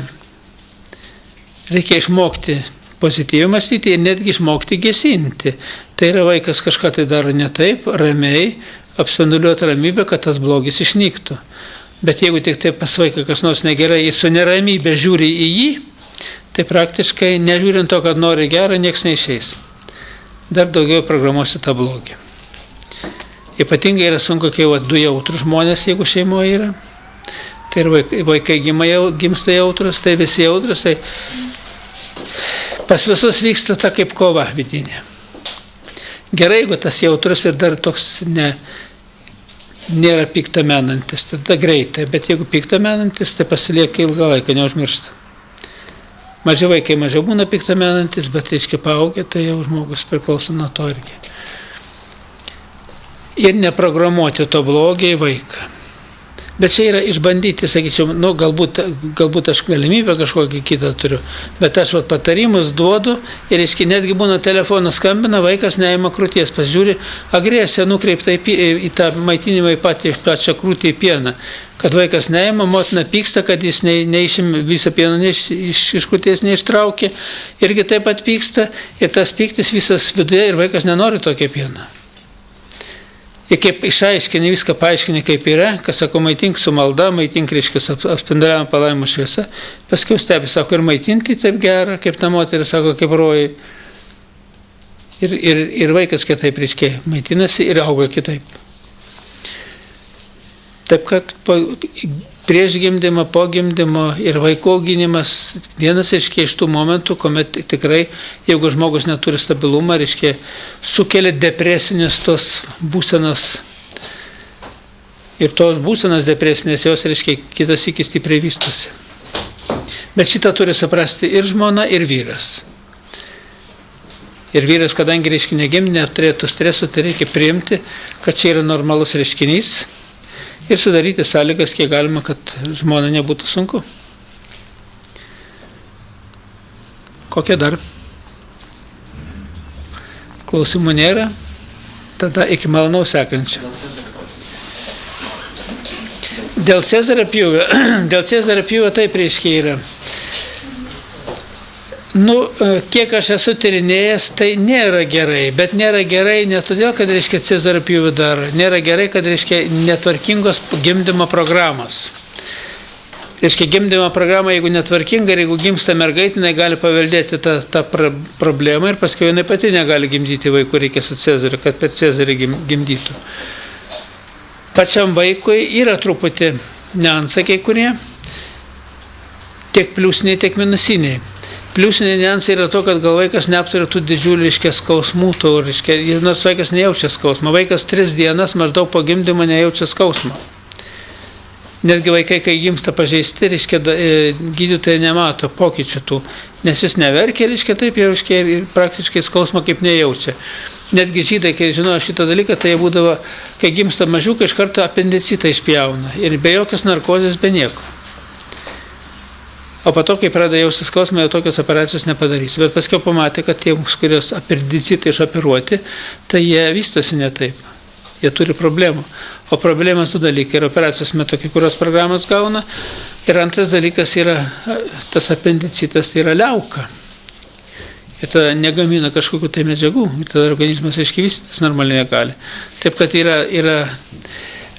reikia išmokti pozityviai mąstyti ir netgi išmokti gesinti. Tai yra vaikas kažką tai daro ne taip, ramiai, apspenduliuoti ramybę, kad tas blogis išnyktų. Bet jeigu tik tai pas vaiką kas nors negerai ir su neramybė žiūri į jį, tai praktiškai nežiūrint to, kad nori gerą, nieks neišeis. Dar daugiau programuosi tą blogį. Ypatingai yra sunku, kai du jautrus žmonės, jeigu šeimoje yra. Tai ir vaikai gimsta jautrus, tai visi jautrus, tai pas visus vyksta ta kaip kova vidinė. Gerai, jeigu tas jautrus ir dar toks nėra piktamenantis, tada greitai, bet jeigu piktamenantis, tai pasilieka ilgą laiką, neužmiršta. Maži vaikai mažiau būna piktamenantis, bet reiškia paaugę, tai jau žmogus priklauso nuo to irgi. Ir neprogramuoti to blogio į vaiką. Bet čia yra išbandyti, sakyčiau, galbūt aš galimybę kažkokį kitą turiu, bet aš patarimus duodu ir netgi būna telefonas skambina, vaikas neima krūties, pasižiūri, agresija nukreipta į tą maitinimą į pačią krūtį į pieną, kad vaikas neima, motina pyksta, kad jis neišim visą pieną iš krūties neištraukė, irgi taip pat pyksta ir tas pyktis visas viduje ir vaikas nenori tokio pieno. Ir kaip išaiškini, viską paaiškini, kaip yra, kas sako, maitink su malda, maitink, reiškia, apspinduliavimo palaimos šviesa, paskui stebi, sako, ir maitinti taip gera, kaip ta moteris, sako, kaip rojai. Ir vaikas kitaip, reiškia, maitinasi ir auga kitaip. Taip, kad prieš gimdymą, po gimdymo ir vaiko auginimas vienas iš tų momentų, kuomet tikrai, jeigu žmogus neturi stabilumą, reiškia, sukelia depresinės tos būsenos. Ir tos būsenos depresinės jos, reiškia, kitas iki stipriai vystosi. Bet šitą turi suprasti ir žmona, ir vyras. Ir vyras, kadangi, reiškia, negimdė, neturėtų streso, tai reikia priimti, kad čia yra normalus reiškinys. Ir sudaryti sąlygas, kiek galima, kad žmona nebūtų sunku. Kokia dar? Klausimų nėra? Tada iki malonaus sekančio. Dėl Cezario pjūvio taip reiškia yra. Kiek aš esu tyrinėjęs, tai nėra gerai, bet nėra gerai ne todėl, kad, reiškia, Cezario pjūvį daro, nėra gerai, kad, reiškia, netvarkingos gimdymo programos. Reiškia, gimdymo programa, jeigu netvarkinga ir jeigu gimsta mergaitė, jinai gali paveldėti tą problemą ir paskui jinai pati negali gimdyti vaikų, reikia su Cezariu, kad per Cezarį gimdytų. Pačiam vaikui yra truputį niuansai kai kurie, tiek pliusiniai, tiek minusiniai. Pliusiniai niuansai yra to, kad gal vaikas neapturi tų didžiulių, reiškia, skausmų, nors vaikas nejaučia skausmą. Vaikas 3 dienas maždaug po gimdymo nejaučia skausmą. Netgi vaikai, kai gimsta pažeisti, reiškia, gydytojai nemato pokyčių tų, nes jis neverkia, reiškia, taip jau, reiškia, ir praktiškai skausmą kaip nejaučia. Netgi žydai, kai žinojo šitą dalyką, tai jie būdavo, kai gimsta mažiukai, iš karto apendicitą išpjauna ir be jokios narkozės, be nieko. O po to, kai pradeda jausti skausmą, jau tokios operacijos nepadarys. Bet paskiau pamatė, kad tie, kurios apendicitą išoperuoti, tai jie vystosi ne taip. Jie turi problemų. O problemas 2 dalykai. Ir operacijos metu kai kurios programas gauna. Ir antras dalykas yra, tas apendicitas tai yra liauka. ir tada negamina kažkokių tai medžiagų, ir tada organizmas vystytis normaliai negali. Taip kad yra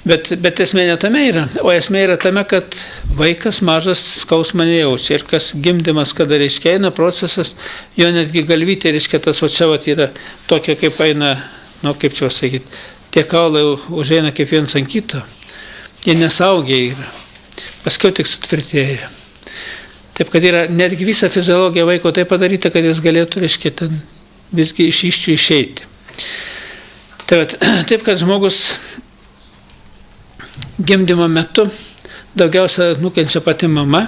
bet esmė ne tame yra, o esmė yra tame, kad vaikas mažas skausmą nejaučia ir kas gimdymas, kada reiškia eina procesas, jo netgi galvytė, reiškia tas va čia yra tokia kaip eina, kaip čia sakyti, tie kaulai užeina kaip vienas ant kito, jie nesaugiai yra, paskiau tik sutvirtėja. Taip kad yra netgi visa fiziologija vaiko tai padaryta, kad jis galėtų, reiškia, ten visgi iš iščių išeiti. Taip kad žmogus gimdymo metu daugiausia nukenčia pati mama,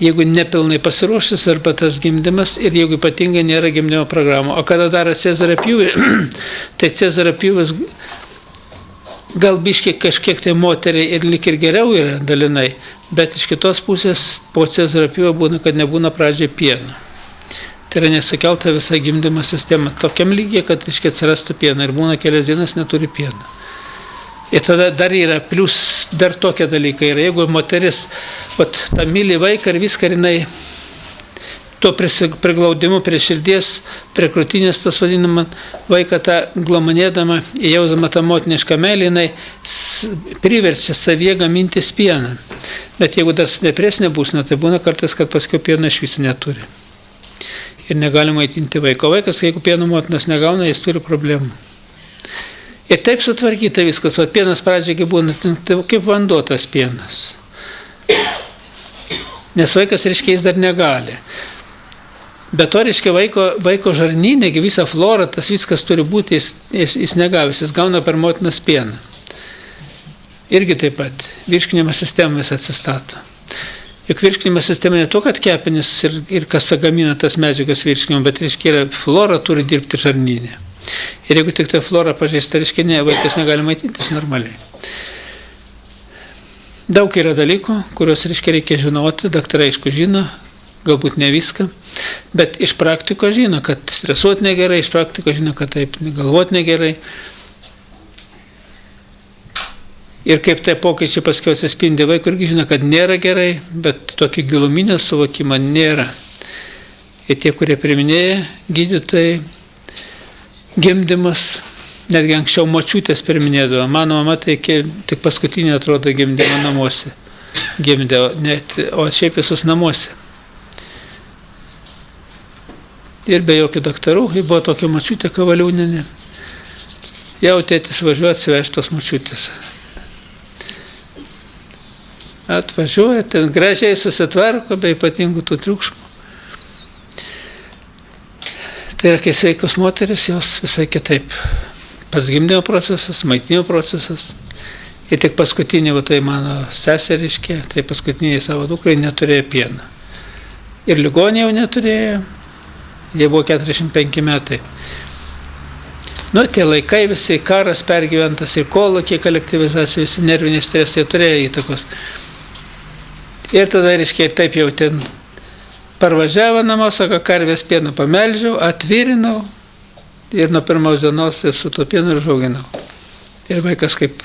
jeigu nepilnai pasiruošęs arba tas gimdymas ir jeigu ypatingai nėra gimdymo programų. O kada daro Cezario pjūvį, tai Cezario pjūvis gal biškiai kažkiek tai moteriai ir lik ir geriau yra dalinai, bet iš kitos pusės po Cezario pjūvio būna, kad nebūna pradžiai pieno. Tai yra nesukelta visa gimdymo sistema tokiam lygiai, kad iškiai atsirastų pieno ir būna kelias dienas neturi pieno. Ir tada dar yra, plus dar tokie dalykai yra, jeigu moteris tą myli vaiką ir viską jinai tuo priglaudimu prie širdies, prie krūtinės tas vadinama vaiką tą glamonėdama, jausdama tą motinišką meilę, jinai priverčia savyje gamintis pieną. Bet jeigu dar su depresinė būsena, tai būna kartais, kad paskui pieno iš viso neturi. Ir negalima maitinti vaiko. Vaikas, jeigu pieno motinas negauna, jis turi problemų. Ir taip sutvarkyta viskas, o pienas pradžiai būna kaip vanduo tas pienas. Nes vaikas, reiškia, jis dar negali. Bet to, reiškia, vaiko žarnyne, visa flora, tas viskas turi būti, jis negavęs, jis gauna per motinas pieną. Irgi taip pat, virškinimo sistema vis atsistato. Juk virškinimo sistema ne to, kad kepenis ir kas gamina tas medžiagas virškinimo, bet, reiškia, flora turi dirbti žarnyne. Ir jeigu tik tai flora pažeista, reiškia, vaikas negali maitintis normaliai. Daug yra dalykų, kuriuos, reikia žinoti, daktarai aišku žino, galbūt ne viską, bet iš praktikos žino, kad stresuoti negerai, iš praktikos žino, kad taip galvoti negerai. Ir kaip tai pokyčiai paskiau atsispindi vaikų, irgi žino, kad nėra gerai, bet tokį giluminį suvokimą nėra. Ir tie, kurie priminėja gydytojai, gimdymas, netgi anksčiau močiutės pirminėdavo. Mano mama tai tik paskutinį atrodo gimdymą namuose. Gimdė, o šiaip visus namuose. Ir be jokių daktarų, ji buvo tokia močiutė Kavaliūnienė. Jau tėtis važiuoja atsivežti tos močiutės. Atvažiuoja, ten gražiai susitvarko, be ypatingų tų triukšmų. Tai yra, kai sveikos moteris, jos visai kitaip. Pats gimdymo procesas, maitinimo procesas. Ir tik paskutinį, tai mano seseriškė, tai paskutiniai savo dukrai neturėjo pieno. Ir ligonė jau neturėjo, jie buvo 45 metai. Tie laikai visi, karas pergyventas ir kolūkiai, kolektyvizacija, visi nerviniai stresai turėjo įtakos. Ir tada, reiškia, taip jau ten parvažiavo namo, sako, karvės pieną pameldžiau, atvirinau ir nuo pirmos dienos ir su to pienu ir žauginau. Ir vaikas kaip,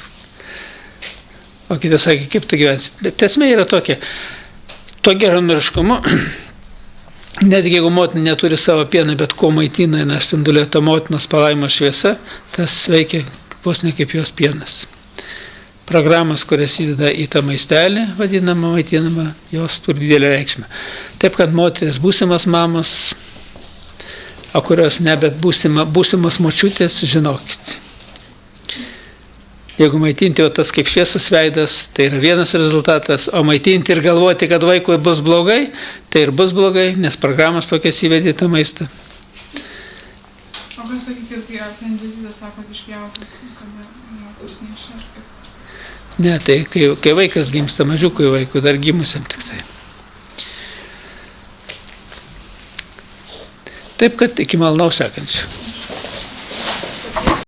o kitas sakė, kaip tu gyvensi. Bet esmė yra tokia, to geranoriškumu, netgi jeigu motina neturi savo pieną, bet ko maitina, spindulėta motinos palaimos šviesa, tas veikia vos ne kaip jos pienas. Programos, kurias įdeda į tą maistelį, vadinamą, maitinamą, jos turi didelę reikšmę. Taip, kad moteris būsimas mamos, o kurios ne, bet būsimas močiutės, žinokit. Jeigu maitinti tas kaip šviesas veidas, tai yra vienas rezultatas, o maitinti ir galvoti, kad vaikui bus blogai, tai ir bus blogai, nes programos tokias įvedė tą maistą. O kas sakykit, kai apendicitas, sakot, išpjautas, kada moteris neišėjo? Ne, tai kai vaikas gimsta, mažiukui vaikui, dar gimusiam tik tai. Taip, kad iki malonaus sekančio.